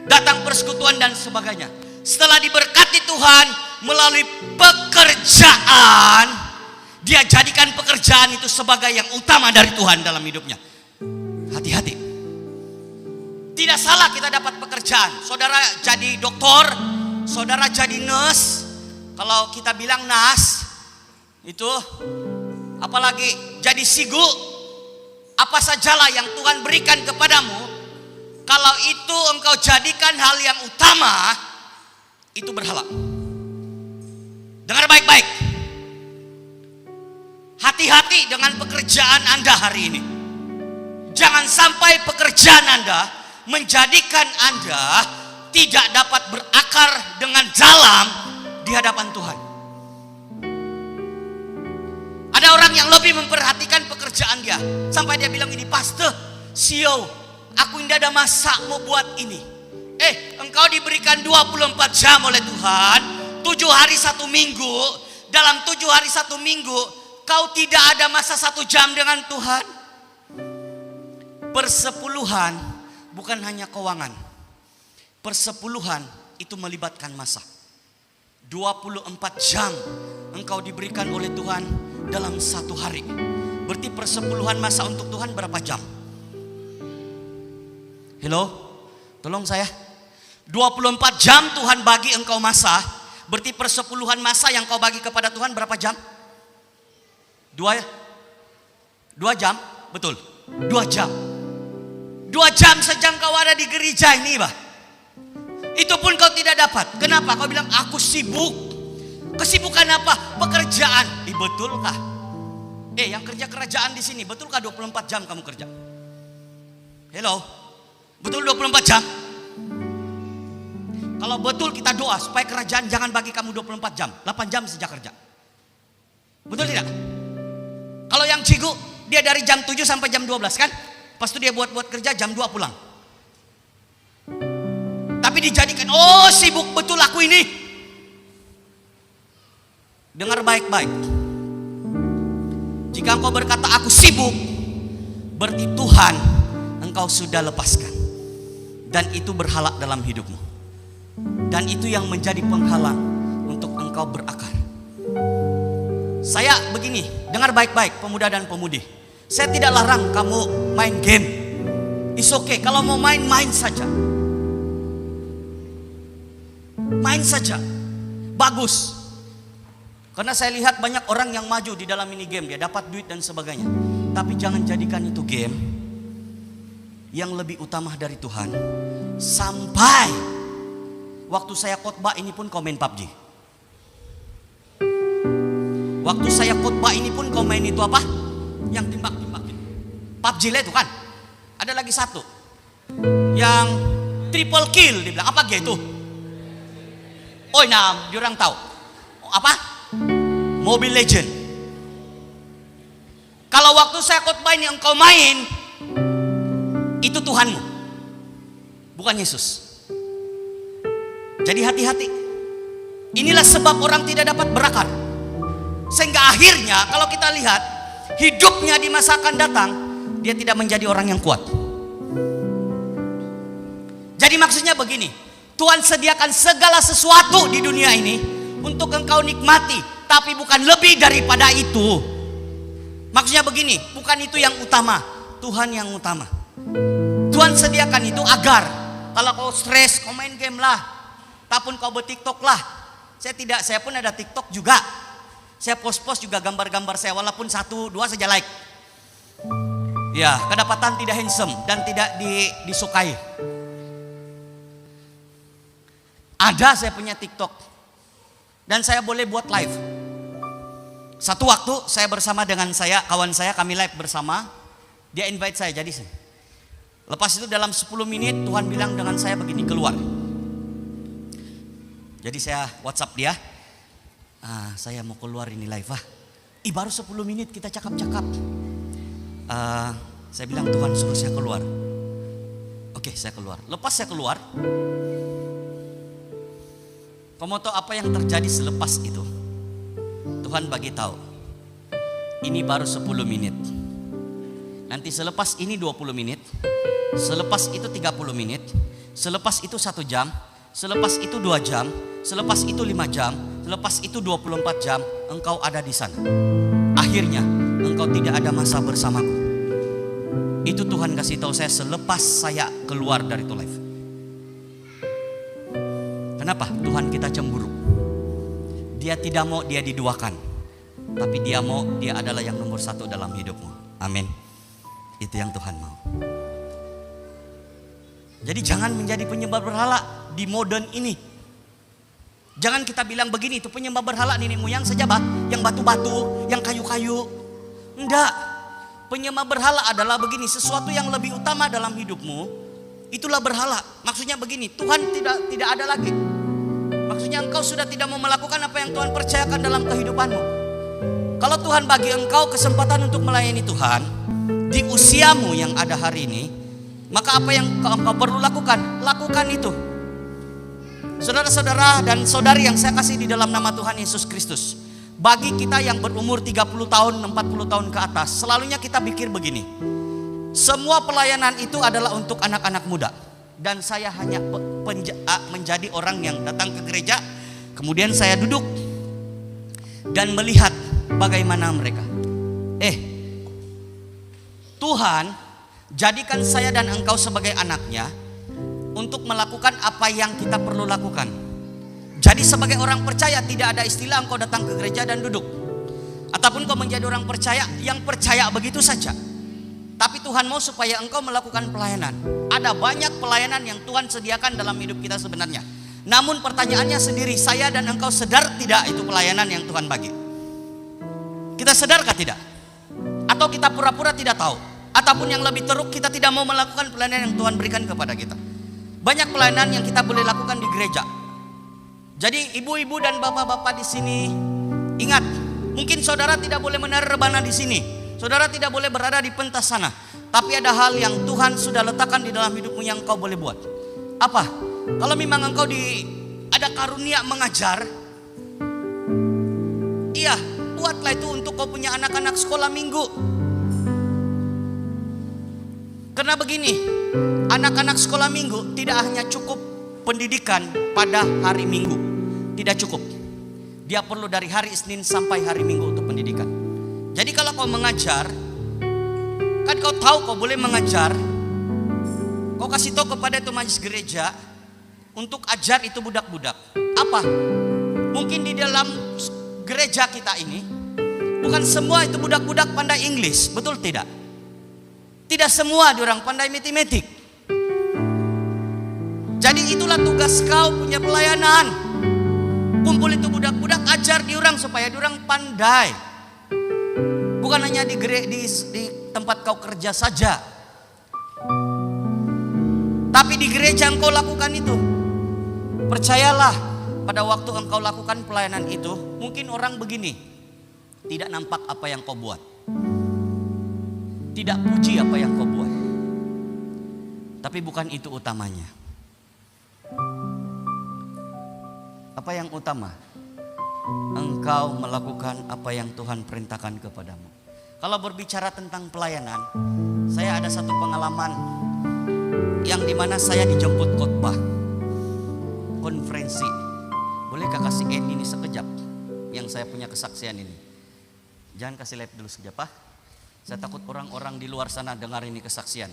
datang persekutuan dan sebagainya. Setelah diberkati Tuhan melalui pekerjaan, dia jadikan pekerjaan itu sebagai yang utama dari Tuhan dalam hidupnya. hati-hati. Tidak salah kita dapat pekerjaan. Saudara jadi dokter, saudara jadi nurse. Kalau kita bilang nas, itu apalagi jadi sigu, apa sajalah yang Tuhan berikan kepadamu, kalau itu engkau jadikan hal yang utama, itu berhala. Dengar baik-baik. Hati-hati dengan pekerjaan Anda hari ini. Jangan sampai pekerjaan Anda menjadikan Anda tidak dapat berakar dengan dalam di hadapan Tuhan. Ada orang yang lebih memperhatikan pekerjaan dia, sampai dia bilang ini, pastor, CEO, aku tidak ada masa mau buat ini. Engkau diberikan 24 jam oleh Tuhan, 7 hari 1 minggu. Dalam 7 hari 1 minggu, kau tidak ada masa 1 jam dengan Tuhan. Persepuluhan bukan hanya keuangan. Persepuluhan itu melibatkan masa. 24 jam engkau diberikan oleh Tuhan dalam 1 hari. Berarti persepuluhan masa untuk Tuhan berapa jam? Hello? Tolong saya. 24 jam Tuhan bagi engkau masa. Berarti persepuluhan masa yang kau bagi kepada Tuhan berapa jam? 2 jam? Betul. 2 jam. 2 jam saja kau ada di gereja ini, bah. Itu pun kau tidak dapat. Kenapa? Kau bilang aku sibuk. Kesibukan apa? Pekerjaan. Betulkah? Yang kerja kerajaan di sini, betulkah 24 jam kamu kerja? Hello? Betul 24 jam? Kalau betul kita doa supaya kerajaan jangan bagi kamu 24 jam. 8 jam saja kerja. Betul tidak? Kalau yang cigu, dia dari jam 7 sampai jam 12 kan? Pas itu dia buat kerja jam 2 pulang. Tapi dijadikan, sibuk betul aku ini. Dengar baik-baik. Jika engkau berkata aku sibuk, berarti Tuhan engkau sudah lepaskan. Dan itu berhala dalam hidupmu. Dan itu yang menjadi penghalang untuk engkau berakar. Saya begini, dengar baik-baik pemuda dan pemudi. Saya tidak larang kamu main game. It's okay, kalau mau main, main saja. Main saja. Bagus. Karena saya lihat banyak orang yang maju di dalam ini game. Dia dapat duit dan sebagainya. Tapi jangan jadikan itu game yang lebih utama dari Tuhan. Sampai waktu saya khotbah ini pun komen PUBG. Waktu saya khotbah ini pun komen itu apa? Yang timbak-timbak itu. PUBG lah itu kan. Ada lagi satu. Yang triple kill dibilang. Apa gitu? Diorang tahu. Apa? Mobile Legend. Kalau waktu saya khotbah ini engkau main, itu Tuhanmu. Bukan Yesus. Jadi hati-hati. Inilah sebab orang tidak dapat berakar. Sehingga akhirnya kalau kita lihat hidupnya di masa akan datang, dia tidak menjadi orang yang kuat. Jadi maksudnya begini, Tuhan sediakan segala sesuatu di dunia ini untuk engkau nikmati, tapi bukan lebih daripada itu. Maksudnya begini, bukan itu yang utama, Tuhan yang utama. Tuhan sediakan itu agar kalau kau stres, kau main game lah, ataupun kau bertiktok lah. Saya pun ada TikTok juga. Saya post-post juga gambar-gambar saya, walaupun 1-2 saja like. Ya, kedapatan tidak handsome dan tidak disukai. Ada saya punya TikTok dan saya boleh buat live. Satu waktu saya bersama dengan kawan saya, kami live bersama. Dia invite saya jadi. Lepas itu dalam 10 menit Tuhan bilang dengan saya begini, keluar. Jadi saya WhatsApp dia. Saya mau keluar ini live. Baru 10 menit kita cakap-cakap. Saya bilang Tuhan suruh saya keluar. Oke, saya keluar. Lepas saya keluar, kamu tahu apa yang terjadi selepas itu? Tuhan bagi tahu. Ini baru 10 menit. Nanti selepas ini 20 menit. Selepas itu 30 menit. Selepas itu 1 jam. Selepas itu 2 jam. Selepas itu 5 jam. Selepas itu 24 jam. Engkau ada di sana. Akhirnya engkau tidak ada masa bersamaku. Itu Tuhan kasih tahu saya selepas saya keluar dari To Life. Kenapa? Tuhan kita cemburu. Dia tidak mau dia diduakan, tapi dia mau dia adalah yang nomor satu dalam hidupmu. Amin. Itu yang Tuhan mau. Jadi jangan menjadi penyembah berhala di modern ini. Jangan kita bilang begini, itu penyembah berhala nenek moyang saja yang batu-batu, yang kayu-kayu. Enggak. Penyembah berhala adalah begini, sesuatu yang lebih utama dalam hidupmu, itulah berhala. Maksudnya begini, Tuhan tidak ada lagi. Maksudnya engkau sudah tidak mau melakukan apa yang Tuhan percayakan dalam kehidupanmu. Kalau Tuhan bagi engkau kesempatan untuk melayani Tuhan di usiamu yang ada hari ini, maka apa yang engkau perlu lakukan, lakukan itu. Saudara-saudara dan saudari yang saya kasih di dalam nama Tuhan Yesus Kristus, bagi kita yang berumur 30 tahun, 40 tahun ke atas, selalunya kita pikir begini, semua pelayanan itu adalah untuk anak-anak muda. Dan saya hanya menjadi orang yang datang ke gereja, kemudian saya duduk dan melihat bagaimana mereka. Tuhan jadikan saya dan engkau sebagai anaknya untuk melakukan apa yang kita perlu lakukan. Jadi sebagai orang percaya tidak ada istilah engkau datang ke gereja dan duduk, ataupun kau menjadi orang percaya yang percaya begitu saja. Tapi Tuhan mau supaya engkau melakukan pelayanan. Ada banyak pelayanan yang Tuhan sediakan dalam hidup kita sebenarnya. Namun pertanyaannya sendiri, saya dan engkau sadar tidak itu pelayanan yang Tuhan bagi? Kita sadarkah tidak? Atau kita pura-pura tidak tahu? Ataupun yang lebih teruk, kita tidak mau melakukan pelayanan yang Tuhan berikan kepada kita. Banyak pelayanan yang kita boleh lakukan di gereja. Jadi ibu-ibu dan bapak-bapak di sini, ingat, mungkin saudara tidak boleh menaruh rebana di sini, saudara tidak boleh berada di pentas sana. Tapi ada hal yang Tuhan sudah letakkan di dalam hidupmu yang kau boleh buat. Apa? Kalau memang engkau ada karunia mengajar, iya, buatlah itu untuk kau punya anak-anak sekolah minggu. Karena begini, anak-anak sekolah minggu tidak hanya cukup pendidikan pada hari Minggu. Tidak cukup. Dia perlu dari hari Senin sampai hari Minggu untuk pendidikan. Jadi kalau kau mengajar, kan kau tahu kau boleh mengajar, kau kasih tahu kepada itu majelis gereja untuk ajar itu budak-budak. Apa? Mungkin di dalam gereja kita ini bukan semua itu budak-budak pandai Inggris, betul tidak? Tidak semua diorang pandai matematik. Jadi itulah tugas kau punya pelayanan. Kumpul itu budak-budak, ajar diorang supaya diorang pandai. Bukan hanya di tempat kau kerja saja, tapi di gereja engkau lakukan itu. Percayalah, pada waktu engkau lakukan pelayanan itu, mungkin orang begini, tidak nampak apa yang kau buat, tidak puji apa yang kau buat. Tapi bukan itu utamanya. Apa yang utama? Engkau melakukan apa yang Tuhan perintahkan kepadamu. Kalau berbicara tentang pelayanan, saya ada satu pengalaman yang dimana saya dijemput khotbah konferensi. Bolehkah kasih ini sekejap yang saya punya kesaksian ini? Jangan kasih live dulu sekejap, Pak. Saya takut orang-orang di luar sana dengar ini kesaksian,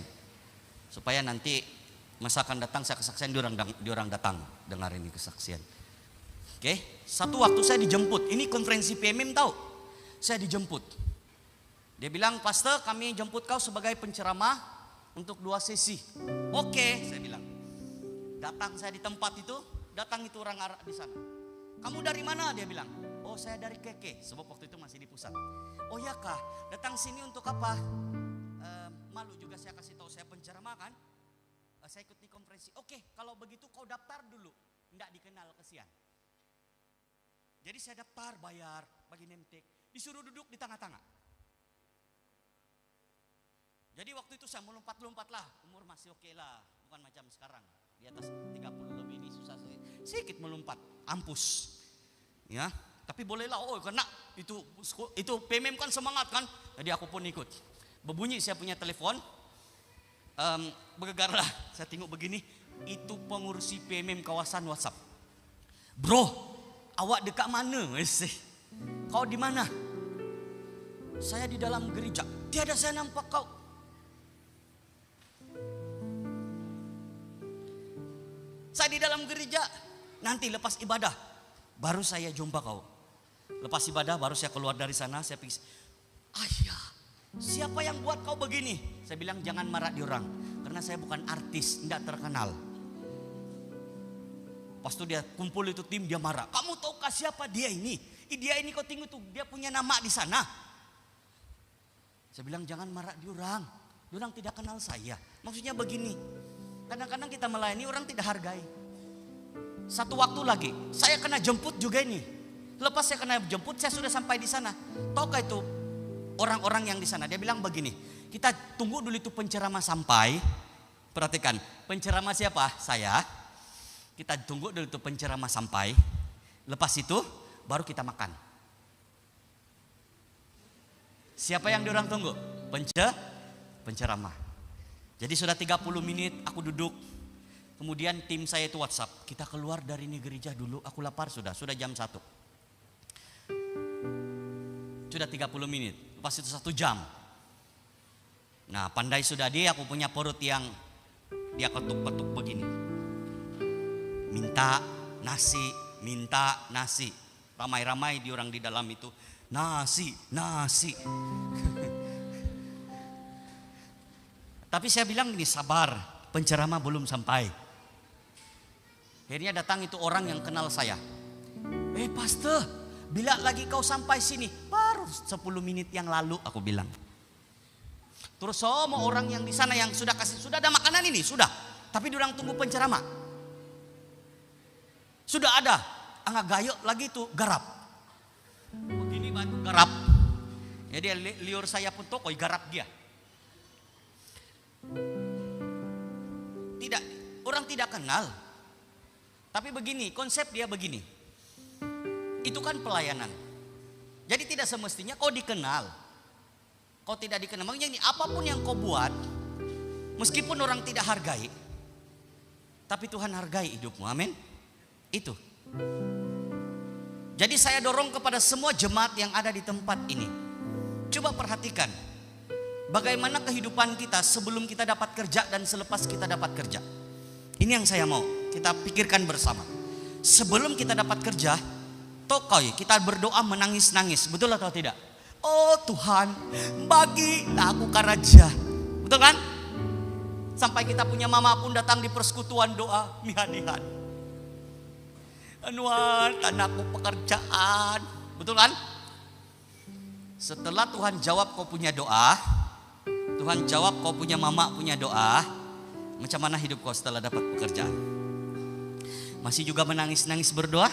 supaya nanti masa akan datang saya kesaksian, diorang datang dengar ini kesaksian. Oke, satu waktu saya dijemput. Ini konferensi PMM tahu. Saya dijemput. Dia bilang, "Pastor, kami jemput kau sebagai penceramah untuk 2 sesi." Oke, saya bilang. Datang saya di tempat itu, datang itu orang Arab di sana. "Kamu dari mana?" dia bilang. "Oh, saya dari Keke," sebab waktu itu masih di pusat. "Oh ya kah, datang sini untuk apa?" Malu juga saya kasih tahu, saya penceramah kan. Saya ikut di konferensi. "Oke, kalau begitu kau daftar dulu." Enggak dikenal, kesian. Jadi saya daftar, bayar, bagi nemtek, disuruh duduk di tengah-tengah. Jadi waktu itu saya melompat-lompat lah, umur masih oke lah, bukan macam sekarang. Di atas 30 lebih ini susah sedikit melompat, ampus. Ya, tapi bolehlah, karena itu PMM kan semangat kan, jadi aku pun ikut. Berbunyi saya punya telepon, bergegarlah, saya tengok begini, itu pengurusi PMM kawasan WhatsApp. "Bro, awak dekat mana?" "Kau di mana?" "Saya di dalam gereja." "Tiada saya nampak kau." Saya di dalam gereja, nanti lepas ibadah baru saya jumpa kau. Lepas ibadah baru saya keluar dari sana, saya pikir, ayah, siapa yang buat kau begini? Saya bilang jangan marah di orang, karena saya bukan artis, tidak terkenal. Pas itu dia kumpul itu tim, dia marah. Kamu tahukah siapa dia ini? Dia ini kau tunggu tuh, dia punya nama di sana. Saya bilang jangan marah di orang tidak kenal saya. Maksudnya begini, kadang-kadang kita melayani orang tidak hargai. Satu waktu lagi, saya kena jemput juga ini. Lepas saya kena jemput, saya sudah sampai di sana. Tahukah itu orang-orang yang di sana? Dia bilang begini, kita tunggu dulu itu penceramah sampai. Perhatikan, penceramah siapa? Saya. Kita tunggu dulu itu penceramah sampai. Lepas itu, baru kita makan. Siapa yang diorang tunggu? Penceramah. Jadi sudah 30 menit aku duduk. Kemudian tim saya itu WhatsApp, kita keluar dari ini gereja dulu, aku lapar sudah jam 1. Sudah 30 menit, pas itu 1 jam. Nah pandai sudah dia, aku punya perut yang dia ketuk-ketuk begini. Minta nasi. Ramai-ramai di orang di dalam itu. Nasi. Tapi saya bilang ini sabar, penceramah belum sampai. Akhirnya datang itu orang yang kenal saya. Pastor, bila lagi kau sampai sini? Baru 10 menit yang lalu aku bilang. Terus semua orang yang di sana yang sudah ada makanan ini, sudah. Tapi diorang tunggu penceramah. Sudah ada, angga gayok lagi itu garap. Begini batu garap. Jadi liur saya pun tokoi garap dia. Tidak, orang tidak kenal. Tapi begini, konsep dia begini. Itu kan pelayanan. Jadi tidak semestinya kau dikenal. Kau tidak dikenal. Makanya ini apapun yang kau buat, meskipun orang tidak hargai, tapi Tuhan hargai hidupmu. Amin. Itu. Jadi saya dorong kepada semua jemaat yang ada di tempat ini. Coba perhatikan bagaimana kehidupan kita sebelum kita dapat kerja dan selepas kita dapat kerja. Ini yang saya mau kita pikirkan bersama. Sebelum kita dapat kerja, tokoi kita berdoa menangis-nangis, betul atau tidak? Oh Tuhan, bagilah aku karaja. Betul kan? Sampai kita punya mama pun datang di persekutuan doa, mihanihan. Anuan, tanahku pekerjaan. Betul kan? Setelah Tuhan jawab kau punya doa, Tuhan jawab kau punya mama punya doa, macam mana hidup kau setelah dapat pekerjaan? Masih juga menangis-nangis berdoa?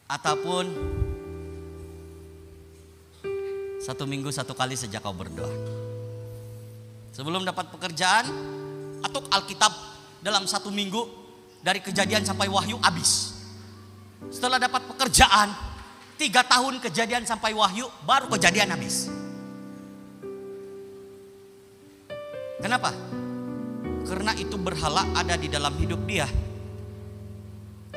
Ataupun 1 minggu 1 kali saja kau berdoa? Sebelum dapat pekerjaan, atau Alkitab dalam 1 minggu dari Kejadian sampai Wahyu habis. Setelah dapat pekerjaan 3 tahun Kejadian sampai Wahyu, baru Kejadian habis. Kenapa? Karena itu berhala ada di dalam hidup dia,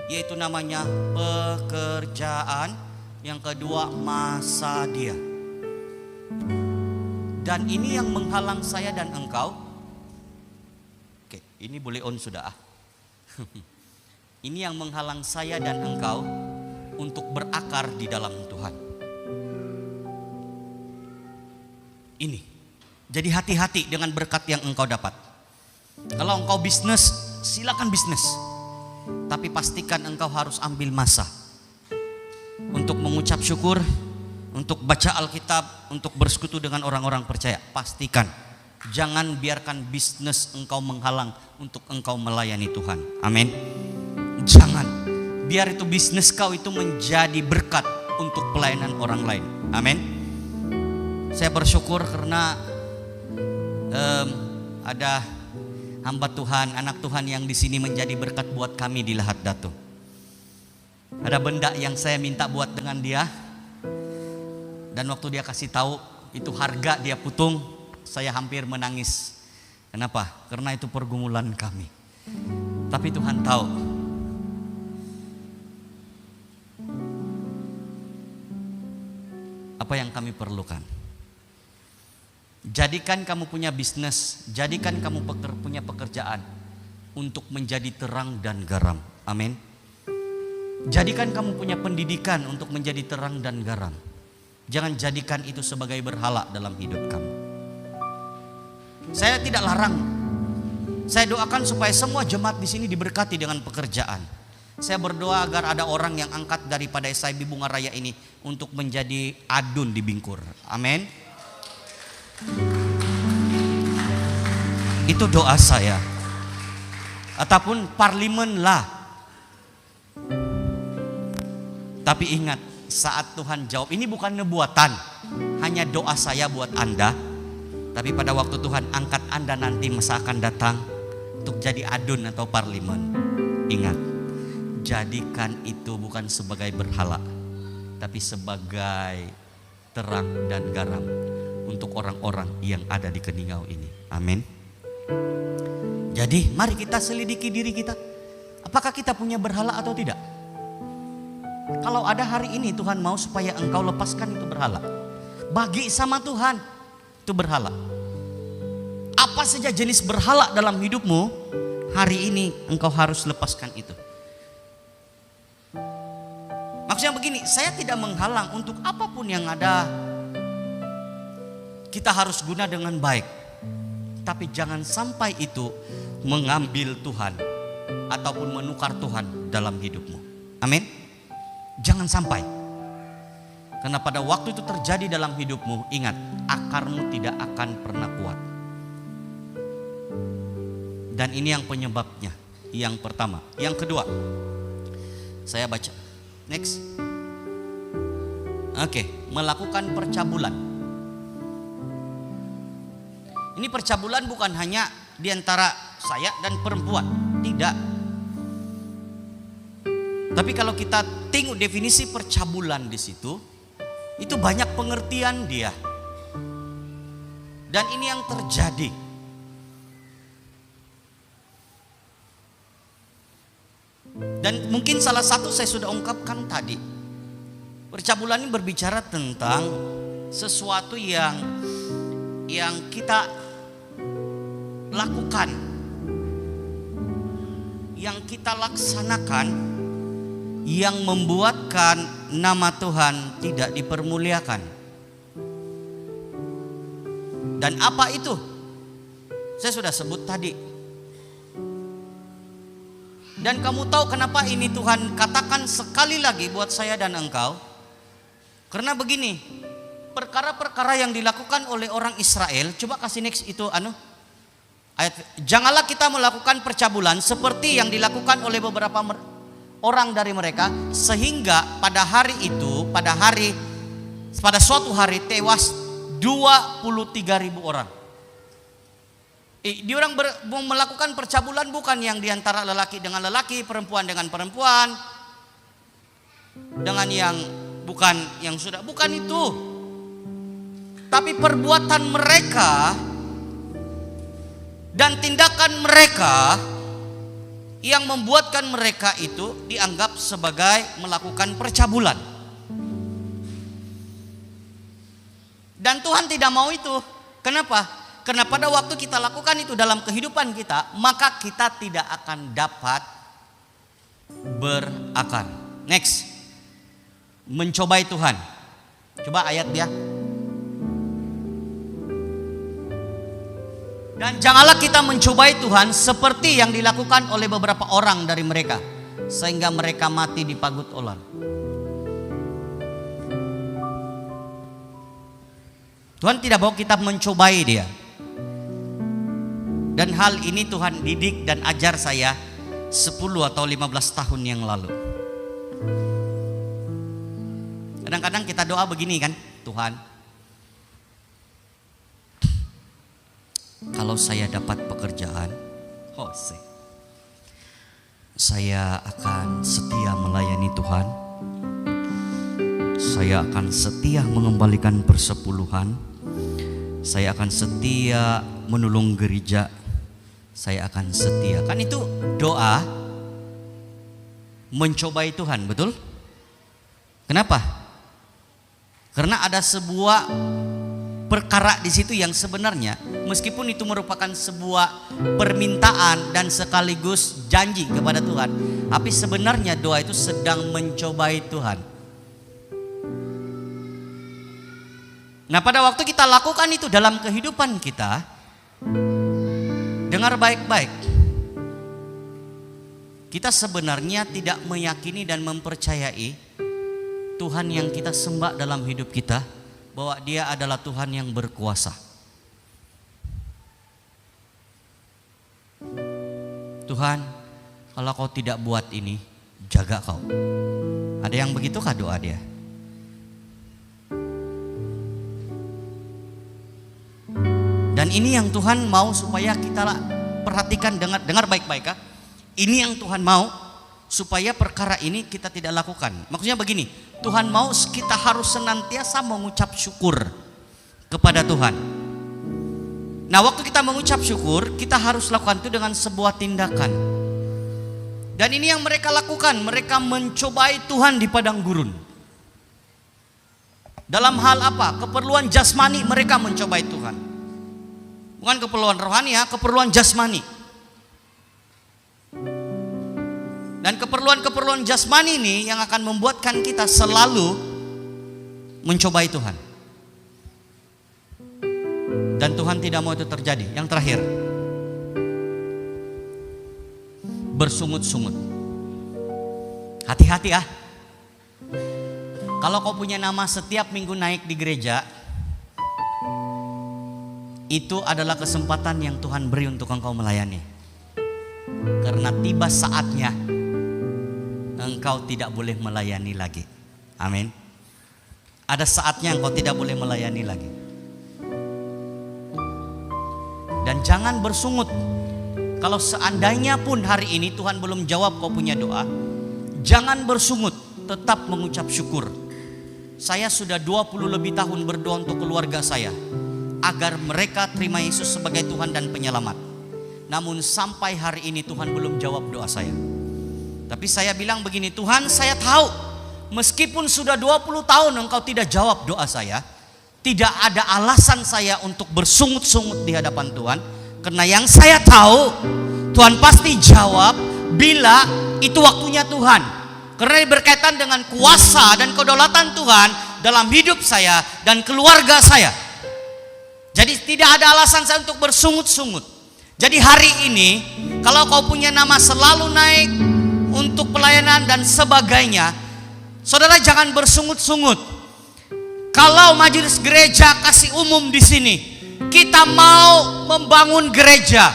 yaitu namanya pekerjaan. Yang kedua masa dia. Dan ini yang menghalang saya dan engkau. Oke, ini boleh on sudah. Ini yang menghalang saya dan engkau untuk berakar di dalam Tuhan. Ini. Jadi hati-hati dengan berkat yang engkau dapat. Kalau engkau bisnis, silakan bisnis. Tapi pastikan engkau harus ambil masa untuk mengucap syukur, untuk baca Alkitab, untuk bersekutu dengan orang-orang percaya. Pastikan. Jangan biarkan bisnis engkau menghalang untuk engkau melayani Tuhan. Amin. Jangan. Biar itu bisnis kau itu menjadi berkat untuk pelayanan orang lain. Amin. Saya bersyukur karena ada hamba Tuhan, anak Tuhan yang di sini menjadi berkat buat kami di Lahad Datu. Ada benda yang saya minta buat dengan dia, dan waktu dia kasih tahu itu harga dia putung, saya hampir menangis. Kenapa? Karena itu pergumulan kami. Tapi Tuhan tahu. Apa yang kami perlukan. Jadikan kamu punya bisnis, jadikan kamu punya pekerjaan. untuk menjadi terang dan garam. Amin. Jadikan kamu punya pendidikan untuk menjadi terang dan garam. Jangan jadikan itu sebagai berhala dalam hidup kamu. Saya tidak larang. Saya doakan supaya semua jemaat di sini diberkati dengan pekerjaan. Saya berdoa agar ada orang yang angkat daripada SIB Bunga Raya ini untuk menjadi adun di Bingkur. Amin. Itu doa saya. Ataupun parlemen lah. Tapi ingat, saat Tuhan jawab, ini bukan nubuatan, hanya doa saya buat Anda. Tapi pada waktu Tuhan angkat Anda nanti masa akan datang untuk jadi adun atau parlemen, ingat, jadikan itu bukan sebagai berhala, tapi sebagai terang dan garam untuk orang-orang yang ada di Keningau ini. Amin. Jadi mari kita selidiki diri kita. Apakah kita punya berhala atau tidak? Kalau ada hari ini Tuhan mau supaya engkau lepaskan itu berhala, bagi sama Tuhan itu berhala. Apa saja jenis berhala dalam hidupmu, hari ini engkau harus lepaskan itu. Maksudnya begini, saya tidak menghalang untuk apapun yang ada, kita harus guna dengan baik. Tapi jangan sampai itu mengambil Tuhan ataupun menukar Tuhan dalam hidupmu. Amin. Jangan sampai. Karena pada waktu itu terjadi dalam hidupmu, ingat, akarmu tidak akan pernah kuat. Dan ini yang penyebabnya. Yang pertama. Yang kedua, saya baca. Next. Oke, melakukan percabulan. Ini percabulan bukan hanya di antara saya dan perempuan, tidak. Tapi kalau kita tengok definisi percabulan di situ, itu banyak pengertian dia. Dan ini yang terjadi. Dan mungkin salah satu saya sudah ungkapkan tadi. Percabulan ini berbicara tentang sesuatu yang kita lakukan, yang kita laksanakan, yang membuatkan nama Tuhan tidak dipermuliakan. Dan apa itu? Saya sudah sebut tadi. Dan kamu tahu kenapa ini Tuhan katakan sekali lagi buat saya dan engkau? Karena begini, perkara-perkara yang dilakukan oleh orang Israel, coba kasih next itu ayat, janganlah kita melakukan percabulan seperti yang dilakukan oleh beberapa orang dari mereka, sehingga pada hari itu, pada suatu hari tewas 23.000 orang. Dia orang melakukan percabulan bukan yang diantara lelaki dengan lelaki, perempuan dengan perempuan, dengan yang bukan yang sudah, bukan itu. Tapi perbuatan mereka dan tindakan mereka yang membuatkan mereka itu dianggap sebagai melakukan percabulan. Dan Tuhan tidak mau itu. Kenapa? Karena pada waktu kita lakukan itu dalam kehidupan kita, maka kita tidak akan dapat berakar. Next. Mencobai Tuhan. Coba ayat dia. Dan janganlah kita mencobai Tuhan seperti yang dilakukan oleh beberapa orang dari mereka, sehingga mereka mati di pagut ular. Tuhan tidak mau kita mencobai dia. Dan hal ini Tuhan didik dan ajar saya 10 atau 15 tahun yang lalu. Kadang-kadang kita doa begini kan, Tuhan, kalau saya dapat pekerjaan, saya akan setia melayani Tuhan. Saya akan setia mengembalikan persepuluhan. Saya akan setia menolong gereja. Saya akan setia. Kan itu doa mencobai Tuhan, betul? Kenapa? Karena ada sebuah perkara di situ yang sebenarnya meskipun itu merupakan sebuah permintaan dan sekaligus janji kepada Tuhan, tapi sebenarnya doa itu sedang mencobai Tuhan. Nah, pada waktu kita lakukan itu dalam kehidupan kita, dengar baik-baik. Kita sebenarnya tidak meyakini dan mempercayai Tuhan yang kita sembah dalam hidup kita, bahwa Dia adalah Tuhan yang berkuasa. Tuhan, kalau Kau tidak buat ini, jaga Kau. Ada yang begitukah doa dia? Dan ini yang Tuhan mau supaya kita perhatikan, dengar baik-baik ya. Ini yang Tuhan mau supaya perkara ini kita tidak lakukan. Maksudnya begini, Tuhan mau kita harus senantiasa mengucap syukur kepada Tuhan. Nah, waktu kita mengucap syukur, kita harus lakukan itu dengan sebuah tindakan. Dan ini yang mereka lakukan, mereka mencobai Tuhan di padang gurun. Dalam hal apa? Keperluan jasmani mereka mencobai Tuhan. Bukan keperluan rohani ya, keperluan jasmani. Dan keperluan-keperluan jasmani ini yang akan membuatkan kita selalu mencobai Tuhan. Dan Tuhan tidak mau itu terjadi. Yang terakhir, bersungut-sungut. Hati-hati ya. Kalau kau punya nama setiap minggu naik di gereja, itu adalah kesempatan yang Tuhan beri untuk engkau melayani. Karena tiba saatnya engkau tidak boleh melayani lagi. Amin. Ada saatnya engkau tidak boleh melayani lagi. Dan jangan bersungut. Kalau seandainya pun hari ini Tuhan belum jawab kau punya doa, jangan bersungut, tetap mengucap syukur. Saya sudah 20 lebih tahun berdoa untuk keluarga saya, agar mereka terima Yesus sebagai Tuhan dan penyelamat. Namun sampai hari ini Tuhan belum jawab doa saya. Tapi saya bilang begini, Tuhan, saya tahu meskipun sudah 20 tahun engkau tidak jawab doa saya, tidak ada alasan saya untuk bersungut-sungut di hadapan Tuhan. Karena yang saya tahu, Tuhan pasti jawab bila itu waktunya Tuhan. Karena ini berkaitan dengan kuasa dan kedaulatan Tuhan dalam hidup saya dan keluarga saya. Jadi tidak ada alasan saya untuk bersungut-sungut. Jadi hari ini, kalau kau punya nama selalu naik untuk pelayanan dan sebagainya, saudara jangan bersungut-sungut. Kalau majelis gereja kasih umum di sini, kita mau membangun gereja,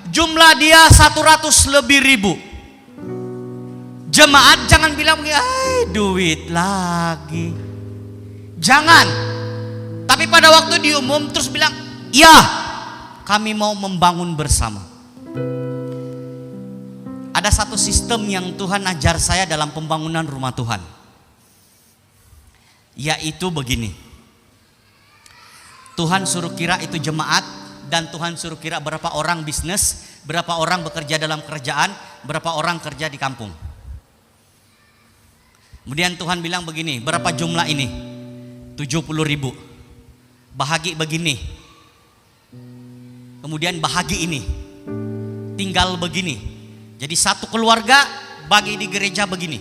jumlah dia 100 lebih ribu. Jemaat jangan bilang, duit lagi. Jangan. Tapi pada waktu diumum terus bilang, ya, kami mau membangun bersama. Ada satu sistem yang Tuhan ajar saya dalam pembangunan rumah Tuhan, yaitu begini. Tuhan suruh kira itu jemaat, dan Tuhan suruh kira berapa orang bisnis, berapa orang bekerja dalam kerjaan, berapa orang kerja di kampung. Kemudian Tuhan bilang begini, berapa jumlah ini? 70 ribu. Bahagi begini. Kemudian bahagi ini. Tinggal begini. Jadi satu keluarga bagi di gereja begini.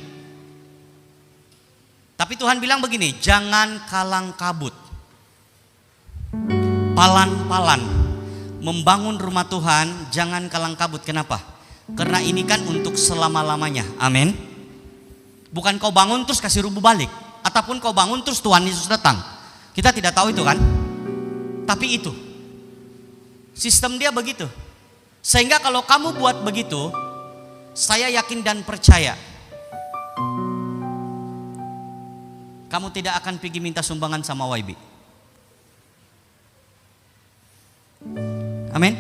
Tapi Tuhan bilang begini, jangan kalang kabut. Palan-palan. Membangun rumah Tuhan jangan kalang kabut. Kenapa? Karena ini kan untuk selama-lamanya. Amin. Bukan kau bangun terus kasih rubuh balik, ataupun kau bangun terus Tuhan Yesus datang. Kita tidak tahu itu kan. Tapi itu sistem dia begitu. Sehingga kalau kamu buat begitu, saya yakin dan percaya kamu tidak akan pergi minta sumbangan sama YB. Amin.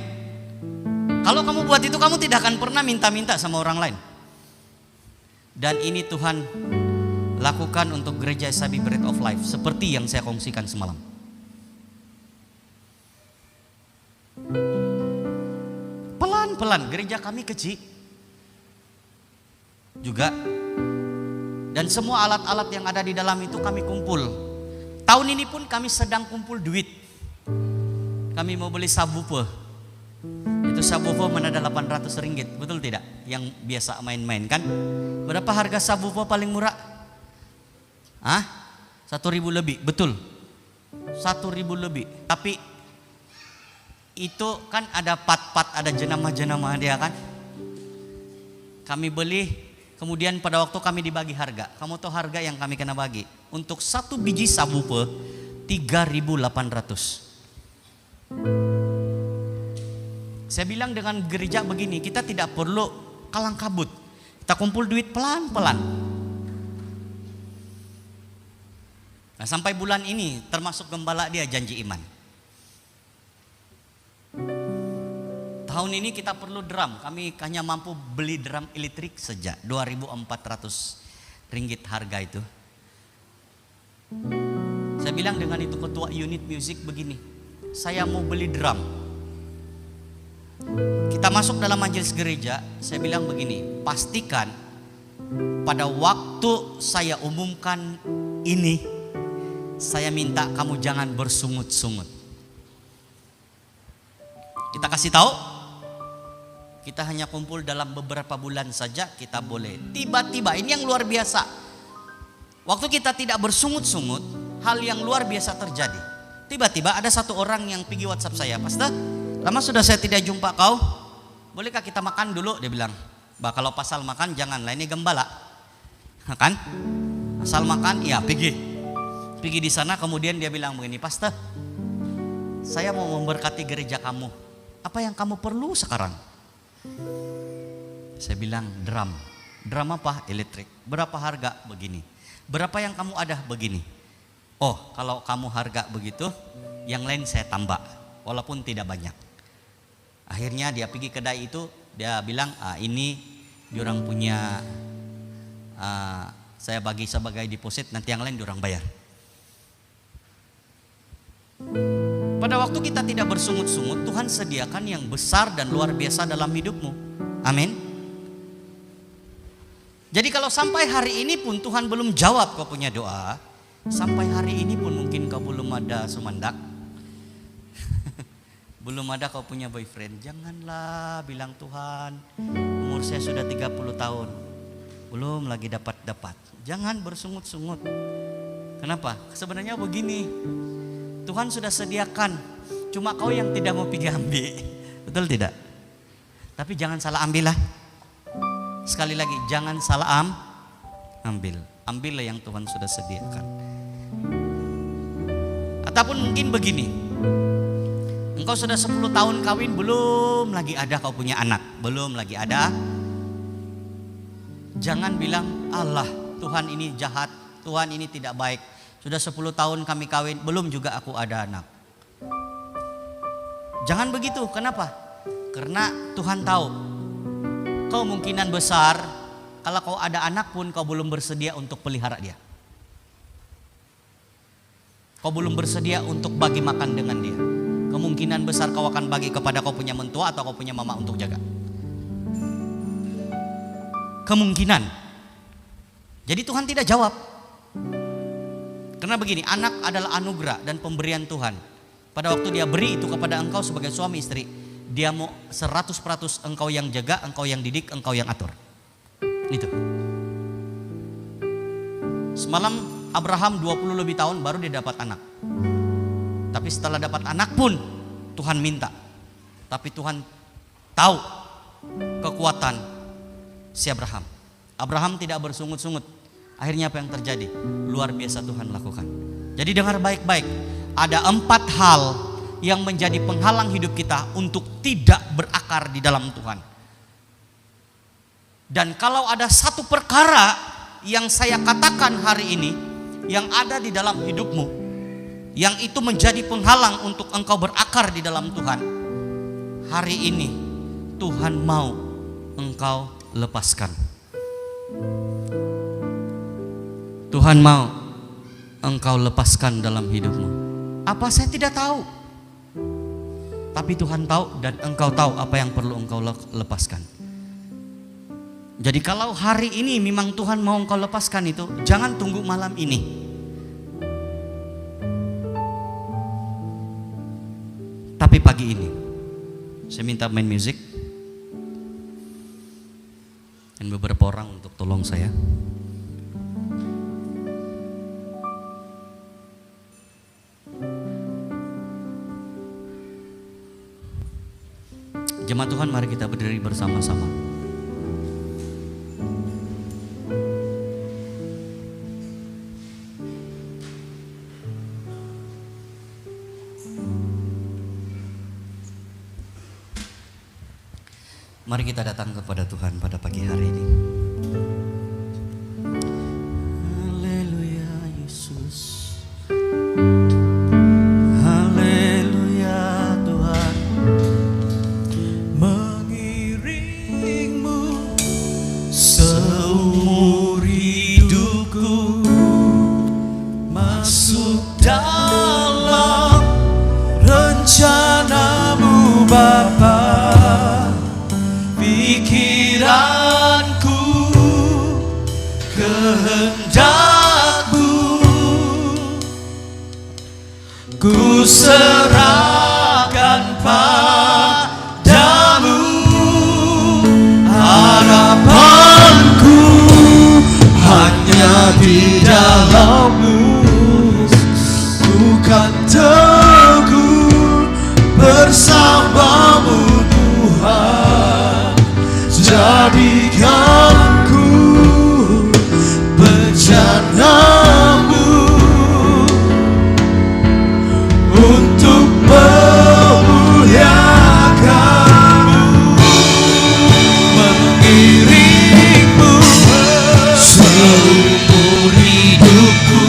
Kalau kamu buat itu, kamu tidak akan pernah minta-minta sama orang lain. Dan ini Tuhan lakukan untuk gereja SAB Bread of Life, seperti yang saya kongsikan semalam. Pelan-pelan, gereja kami kecil juga. Dan semua alat-alat yang ada di dalam itu kami kumpul. Tahun ini pun kami sedang kumpul duit. kami mau beli subwoofer. Itu subwoofer mana ada 800 ringgit, betul tidak? Yang biasa main-main kan? Berapa harga subwoofer paling murah? 1.000 lebih, betul. 1.000 lebih. Tapi itu kan ada part-part, ada jenama-jenama dia kan. Kami beli, kemudian pada waktu kami dibagi harga. Kamu tahu harga yang kami kena bagi? Untuk 1 biji subwoofer 3.800. Saya bilang dengan gereja begini, kita tidak perlu kalang kabut. Kita kumpul duit pelan-pelan. Nah, sampai bulan ini termasuk gembala dia janji iman. Tahun ini kita perlu drum. Kami hanya mampu beli drum elektrik saja 2.400 ringgit harga itu. Saya bilang dengan itu ketua unit musik begini, saya mau beli drum. Kita masuk dalam majelis gereja, saya bilang begini, pastikan pada waktu saya umumkan ini, saya minta kamu jangan bersungut-sungut. Kita kasih tahu, kita hanya kumpul dalam beberapa bulan saja, kita boleh. Tiba-tiba, ini yang luar biasa. Waktu kita tidak bersungut-sungut, hal yang luar biasa terjadi. Tiba-tiba ada satu orang yang pergi WhatsApp saya, Pastor, lama sudah saya tidak jumpa kau, bolehkah kita makan dulu? Dia bilang, bah kalau pasal makan janganlah, ini gembala, kan? Asal makan, ya pergi di sana. Kemudian dia bilang begini, Pastor, saya mau memberkati gereja kamu. Apa yang kamu perlu sekarang? Saya bilang drum. Drum apa? Elektrik. Berapa harga? Begini. Berapa yang kamu ada? Begini. Oh, kalau kamu harga begitu, yang lain saya tambah, walaupun tidak banyak. Akhirnya dia pergi kedai itu, dia bilang, ini diorang punya, saya bagi sebagai deposit, nanti yang lain diorang bayar. Pada waktu kita tidak bersungut-sungut, Tuhan sediakan yang besar dan luar biasa dalam hidupmu. Amin. Jadi kalau sampai hari ini pun Tuhan belum jawab kau punya doa, sampai hari ini pun mungkin kau belum ada sumandak, belum ada kau punya boyfriend, janganlah bilang Tuhan, umur saya sudah 30 tahun, belum lagi dapat. Jangan bersungut-sungut. Kenapa? Sebenarnya begini, Tuhan sudah sediakan, cuma kau yang tidak mau pergi ambil. Betul tidak? Tapi jangan salah ambil lah. Sekali lagi, jangan salah ambil. Ambillah yang Tuhan sudah sediakan. Ataupun mungkin begini, engkau sudah 10 tahun kawin, belum lagi ada kau punya anak, belum lagi ada. Jangan bilang, Allah, Tuhan ini jahat, Tuhan ini tidak baik. Sudah 10 tahun kami kawin, belum juga aku ada anak. Jangan begitu, kenapa? Karena Tuhan tahu kemungkinan besar kalau kau ada anak pun kau belum bersedia untuk pelihara dia. Kau belum bersedia untuk bagi makan dengan dia. Kemungkinan besar kau akan bagi kepada kau punya mentua atau kau punya mama untuk jaga. Kemungkinan. Jadi Tuhan tidak jawab. Karena begini, anak adalah anugerah dan pemberian Tuhan. Pada waktu dia beri itu kepada engkau sebagai suami istri, dia mau 100% engkau yang jaga, engkau yang didik, engkau yang atur. Itu. Semalam Abraham 20 lebih tahun baru dia dapat anak. Tapi setelah dapat anak pun Tuhan minta. Tapi Tuhan tahu kekuatan si Abraham. Abraham tidak bersungut-sungut. Akhirnya apa yang terjadi? Luar biasa Tuhan lakukan. Jadi dengar baik-baik. Ada 4 hal yang menjadi penghalang hidup kita untuk tidak berakar di dalam Tuhan. Dan kalau ada satu perkara yang saya katakan hari ini, yang ada di dalam hidupmu, yang itu menjadi penghalang untuk engkau berakar di dalam Tuhan, hari ini Tuhan mau engkau lepaskan. Tuhan mau engkau lepaskan dalam hidupmu. Apa saya tidak tahu. Tapi Tuhan tahu dan engkau tahu apa yang perlu engkau lepaskan. Jadi kalau hari ini memang Tuhan mau engkau lepaskan itu, jangan tunggu malam ini. Tapi Tapi pagi ini saya minta main musik dan beberapa orang untuk tolong saya. Jemaat Tuhan, mari kita berdiri bersama-sama. Mari kita datang kepada Tuhan pada pagi hari ini. Haleluya Yesus. Haleluya Tuhan. Mengiringmu seumur hidupku, masuk dalam rencanamu Bapa. Pikiranku, kehendakmu, ku serahkan padamu. Harapanku hanya di dalam-Mu, ku kan teguh bersama-Mu Tuhan. Jadikanku bejana-Mu untuk memuliakan-Mu, mengiringmu seumur hidupku,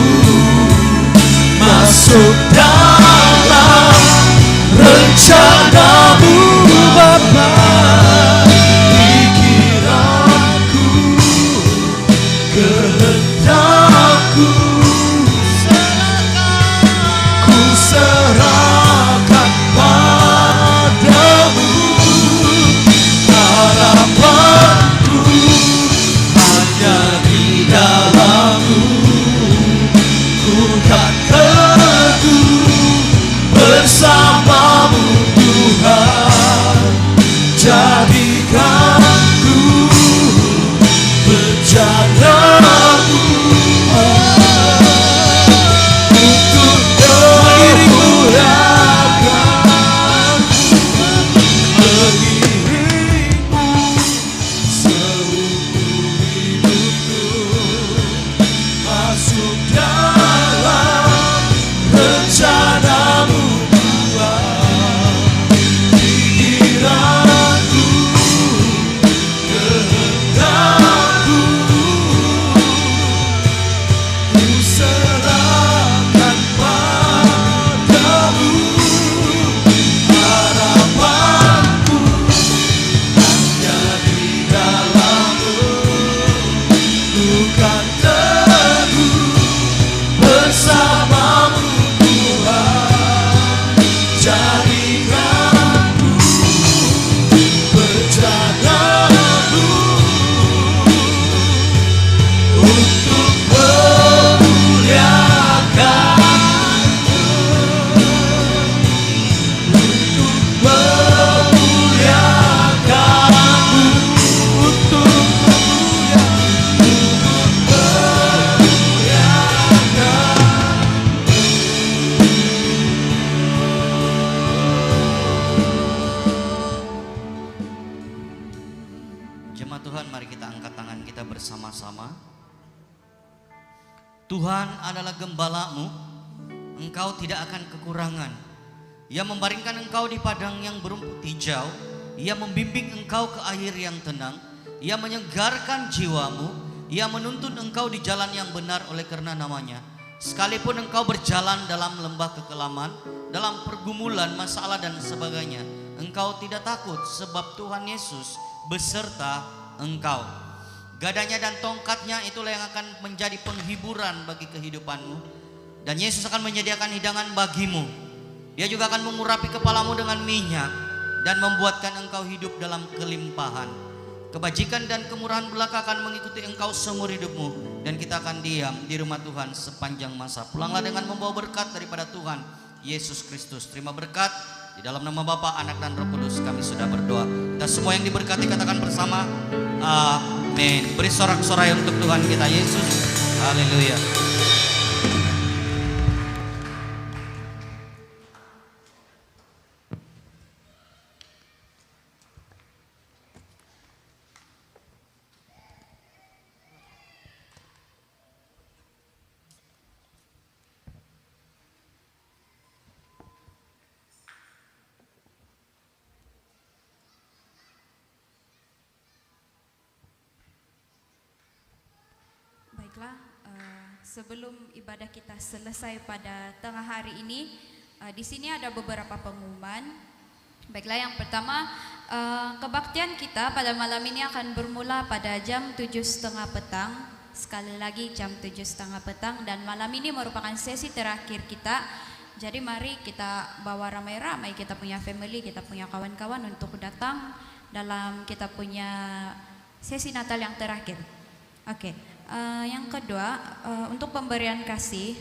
masuk dalam rencana-Mu Bapa. Kehendakku ku serahkan padamu. Harapanku hanya di dalam-Mu, ku kan teguh bersama-Mu Tuhan. Jadikanku bejana-Mu untuk memuliakan-Mu, mengiringmu seumur hidupku, masuk dalam rencana-Mu Tuhan. Pikiranku, kehendakku, ku serahkan padamu. Harapanku hanya di dalam-Mu, ku kan teguh bersama-Mu Tuhan. Jadikanku bejana-Mu untuk memuliakan-Mu, untuk memuliakan-Mu, untuk Jemaat Tuhan, mari kita angkat tangan kita bersama-sama. Tuhan adalah gembala-Mu, Engkau tidak akan kekurangan. Ia membaringkan Engkau di padang yang berumput hijau, Ia membimbing Engkau ke air yang tenang, Ia menyegarkan jiwamu, Ia menuntun Engkau di jalan yang benar oleh karena namanya. Sekalipun Engkau berjalan dalam lembah kekelaman, dalam pergumulan, masalah dan sebagainya, Engkau tidak takut sebab Tuhan Yesus beserta Engkau. Gadanya dan tongkatnya itulah yang akan menjadi penghiburan bagi kehidupanmu. Dan Yesus akan menyediakan hidangan bagimu. Dia juga akan mengurapi kepalamu dengan minyak dan membuatkan engkau hidup dalam kelimpahan. Kebajikan dan kemurahan belaka akan mengikuti engkau seumur hidupmu. Dan kita akan diam di rumah Tuhan sepanjang masa. Pulanglah dengan membawa berkat daripada Tuhan Yesus Kristus. Terima berkat, Di dalam nama Bapa, Anak dan Roh Kudus kami sudah berdoa. Dan semua yang diberkati katakan bersama, amin. Beri sorak-sorai untuk Tuhan kita Yesus. Haleluya. Baiklah, sebelum ibadah kita selesai pada tengah hari ini, di sini ada beberapa pengumuman. Baiklah, yang pertama, kebaktian kita pada malam ini akan bermula pada jam 7.30 petang. Sekali lagi jam 7.30 petang, dan malam ini merupakan sesi terakhir kita. Jadi mari kita bawa ramai-ramai kita punya family, kita punya kawan-kawan untuk datang dalam kita punya sesi Natal yang terakhir. Oke. Yang kedua, untuk pemberian kasih,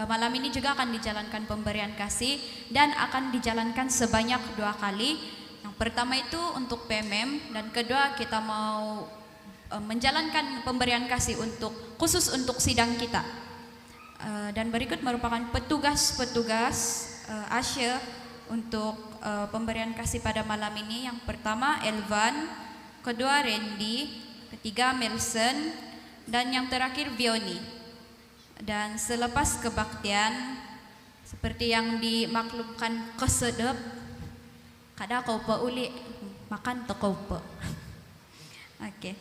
malam ini juga akan dijalankan pemberian kasih dan akan dijalankan sebanyak 2 kali. Yang pertama itu untuk PMM, dan kedua kita mau menjalankan pemberian kasih khusus untuk sidang kita. Dan berikut merupakan petugas-petugas Asya untuk pemberian kasih pada malam ini. Yang pertama Elvan, kedua Randy, ketiga Melson, dan yang terakhir Vioni. Dan selepas kebaktian, seperti yang dimaklumkan kesedep, kada kau pe uli makan to kau pe. Oke.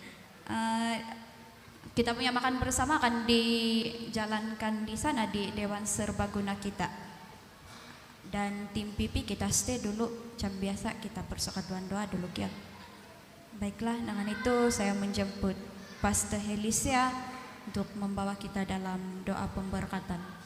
Kita punya makan bersama akan dijalankan di sana di Dewan Serbaguna kita. Dan tim pipi kita stay dulu, jam biasa kita persekutuan doa dulu ya. Baiklah, dengan itu saya menjemput Pastor Helisia untuk membawa kita dalam doa pemberkatan.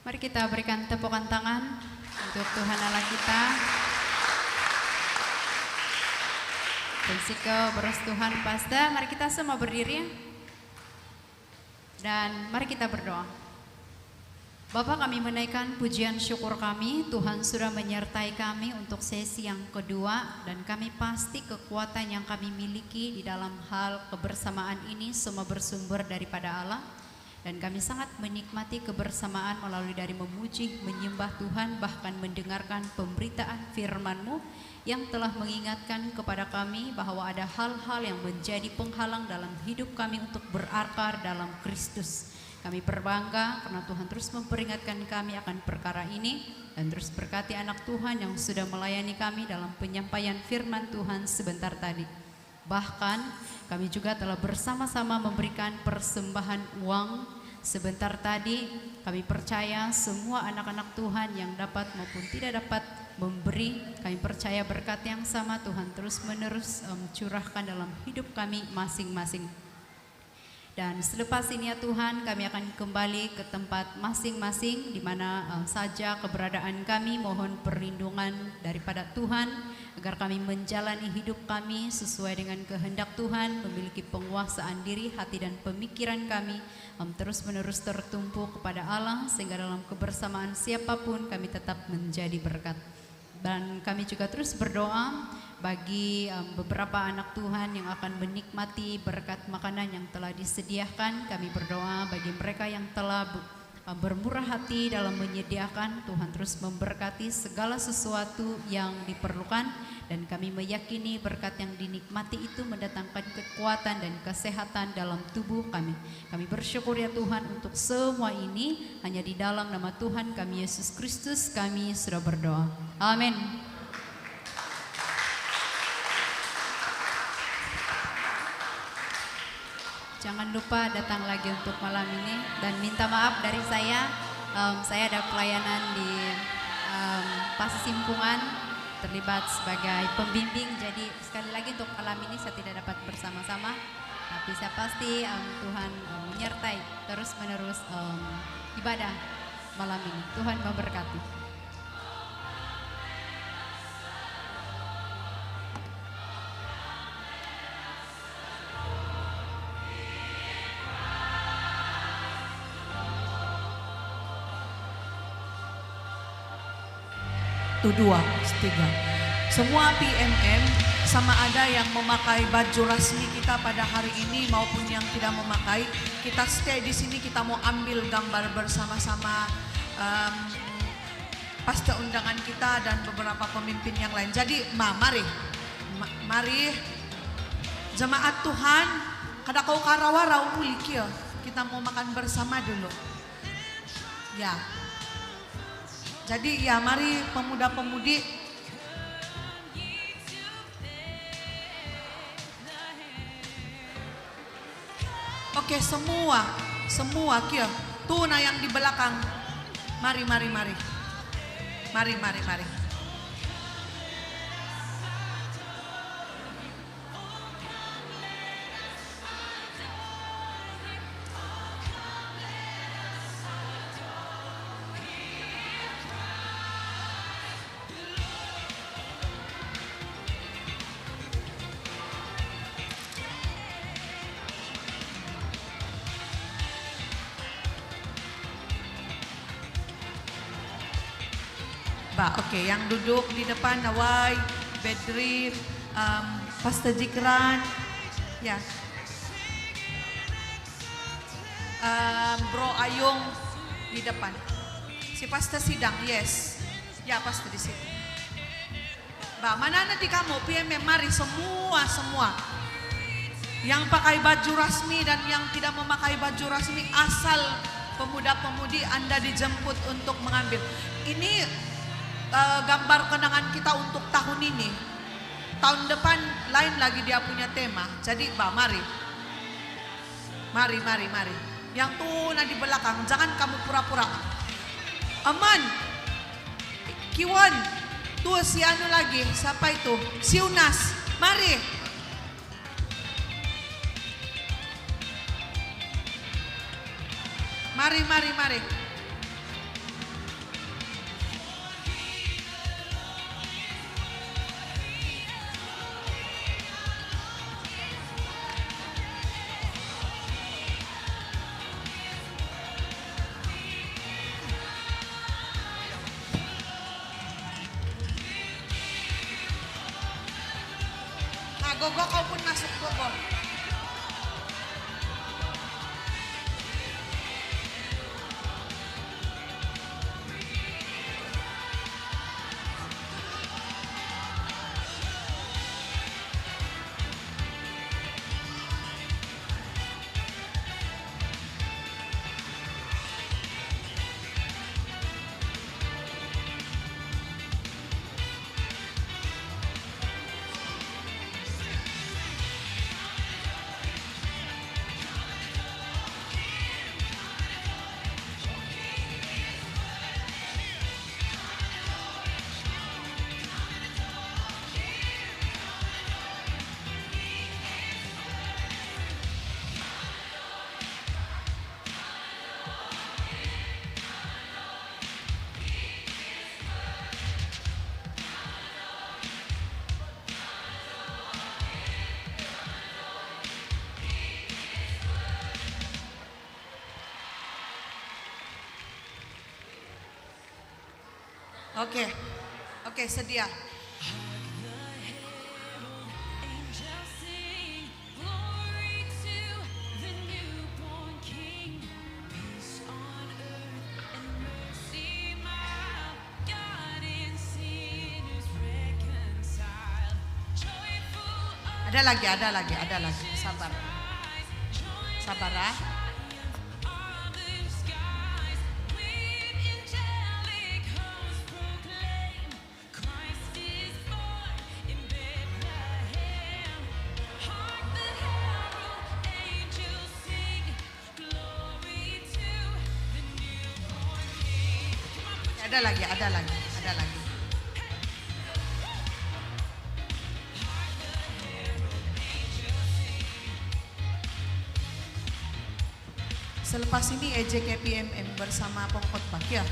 Mari kita berikan tepukan tangan untuk Tuhan Allah kita. Bersiko beros Tuhan Pastor, mari kita semua berdiri dan mari kita berdoa. Bapa, kami menaikkan pujian syukur kami, Tuhan sudah menyertai kami untuk sesi yang kedua, dan kami pasti kekuatan yang kami miliki di dalam hal kebersamaan ini semua bersumber daripada Allah. Dan kami sangat menikmati kebersamaan melalui dari memuji, menyembah Tuhan, bahkan mendengarkan pemberitaan firman-Mu yang telah mengingatkan kepada kami bahwa ada hal-hal yang menjadi penghalang dalam hidup kami untuk berakar dalam Kristus. Kami berbangga karena Tuhan terus memperingatkan kami akan perkara ini, dan terus berkati anak Tuhan yang sudah melayani kami dalam penyampaian firman Tuhan sebentar tadi. Bahkan kami juga telah bersama-sama memberikan persembahan uang sebentar tadi. Kami percaya semua anak-anak Tuhan yang dapat maupun tidak dapat memberi, kami percaya berkat yang sama Tuhan terus menerus curahkan dalam hidup kami masing-masing. Dan selepas ini ya Tuhan, kami akan kembali ke tempat masing-masing di mana saja keberadaan kami. Mohon perlindungan daripada Tuhan agar kami menjalani hidup kami sesuai dengan kehendak Tuhan, memiliki penguasaan diri, hati dan pemikiran kami terus-menerus tertumpu kepada Allah, sehingga dalam kebersamaan siapapun kami tetap menjadi berkat. Dan kami juga terus berdoa bagi beberapa anak Tuhan yang akan menikmati berkat makanan yang telah disediakan. Kami berdoa bagi mereka yang telah bermurah hati dalam menyediakan. Tuhan terus memberkati segala sesuatu yang diperlukan, dan kami meyakini berkat yang dinikmati itu mendatangkan kekuatan dan kesehatan dalam tubuh kami. Kami bersyukur ya Tuhan untuk semua ini, hanya di dalam nama Tuhan kami Yesus Kristus kami sudah berdoa. Amin. Jangan lupa datang lagi untuk malam ini, dan minta maaf dari saya ada pelayanan di Pastor Simpungan terlibat sebagai pembimbing. Jadi sekali lagi untuk malam ini saya tidak dapat bersama-sama, tapi saya pasti Tuhan menyertai terus menerus ibadah malam ini. Tuhan memberkati. Itu 2, 3. Semua PMM sama ada yang memakai baju resmi kita pada hari ini maupun yang tidak memakai, kita stay di sini, kita mau ambil gambar bersama-sama pasca undangan kita dan beberapa pemimpin yang lain. Jadi mari jemaat Tuhan, kada kau karawara ulik ya. Kita mau makan bersama dulu. Ya. Jadi ya mari pemuda-pemudi Oke, semua kia. Tuh nah yang di belakang. Mari. Oke, yang duduk di depan Nawai, Bedri, Pastor Jikran, ya, Bro Ayung di depan. Si Pastor Sidang, yes, ya Pastor di situ. Mana nanti kamu PMM, mari semua. Yang pakai baju rasmi dan yang tidak memakai baju rasmi, asal pemuda-pemudi Anda dijemput untuk mengambil. Ini gambar kenangan kita untuk tahun ini. Tahun depan lain lagi dia punya tema. Jadi mari. Yang tuh di belakang, jangan kamu pura-pura. Aman. Kiwan. Tuh si anu lagi, siapa itu? Si Unas. Mari. Mari. Gogo kau pun masuk Gogo. Oke, sedia. Ada lagi. Sabar ah. Ada lagi. Ada lagi. Selepas ini EJK PMM bersama Pongkot Pak ya.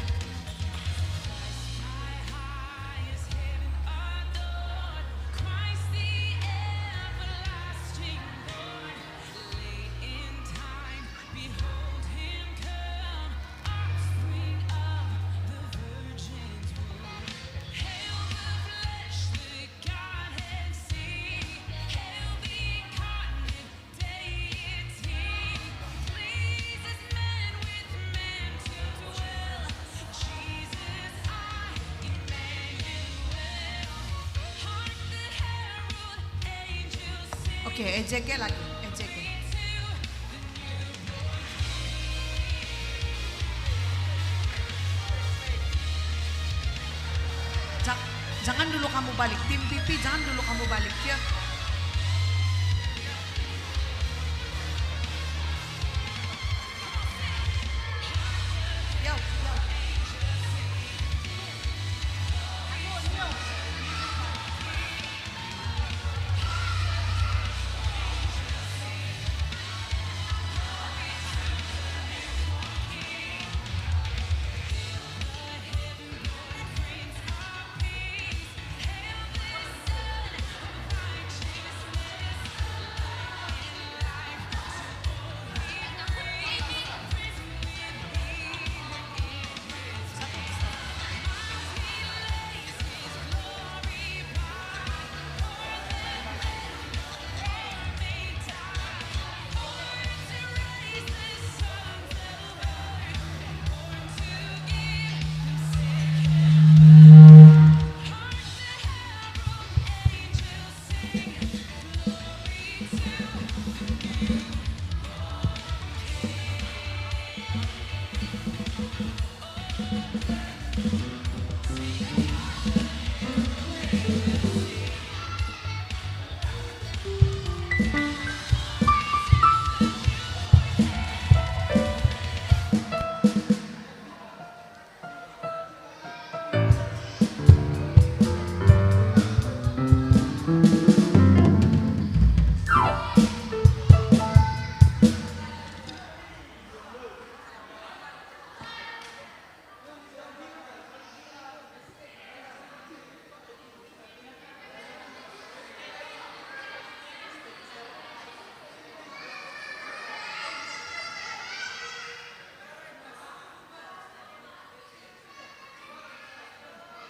Oke, EJK lagi, EJK. Jangan dulu kamu balik, tim pipi jangan dulu kamu balik ya.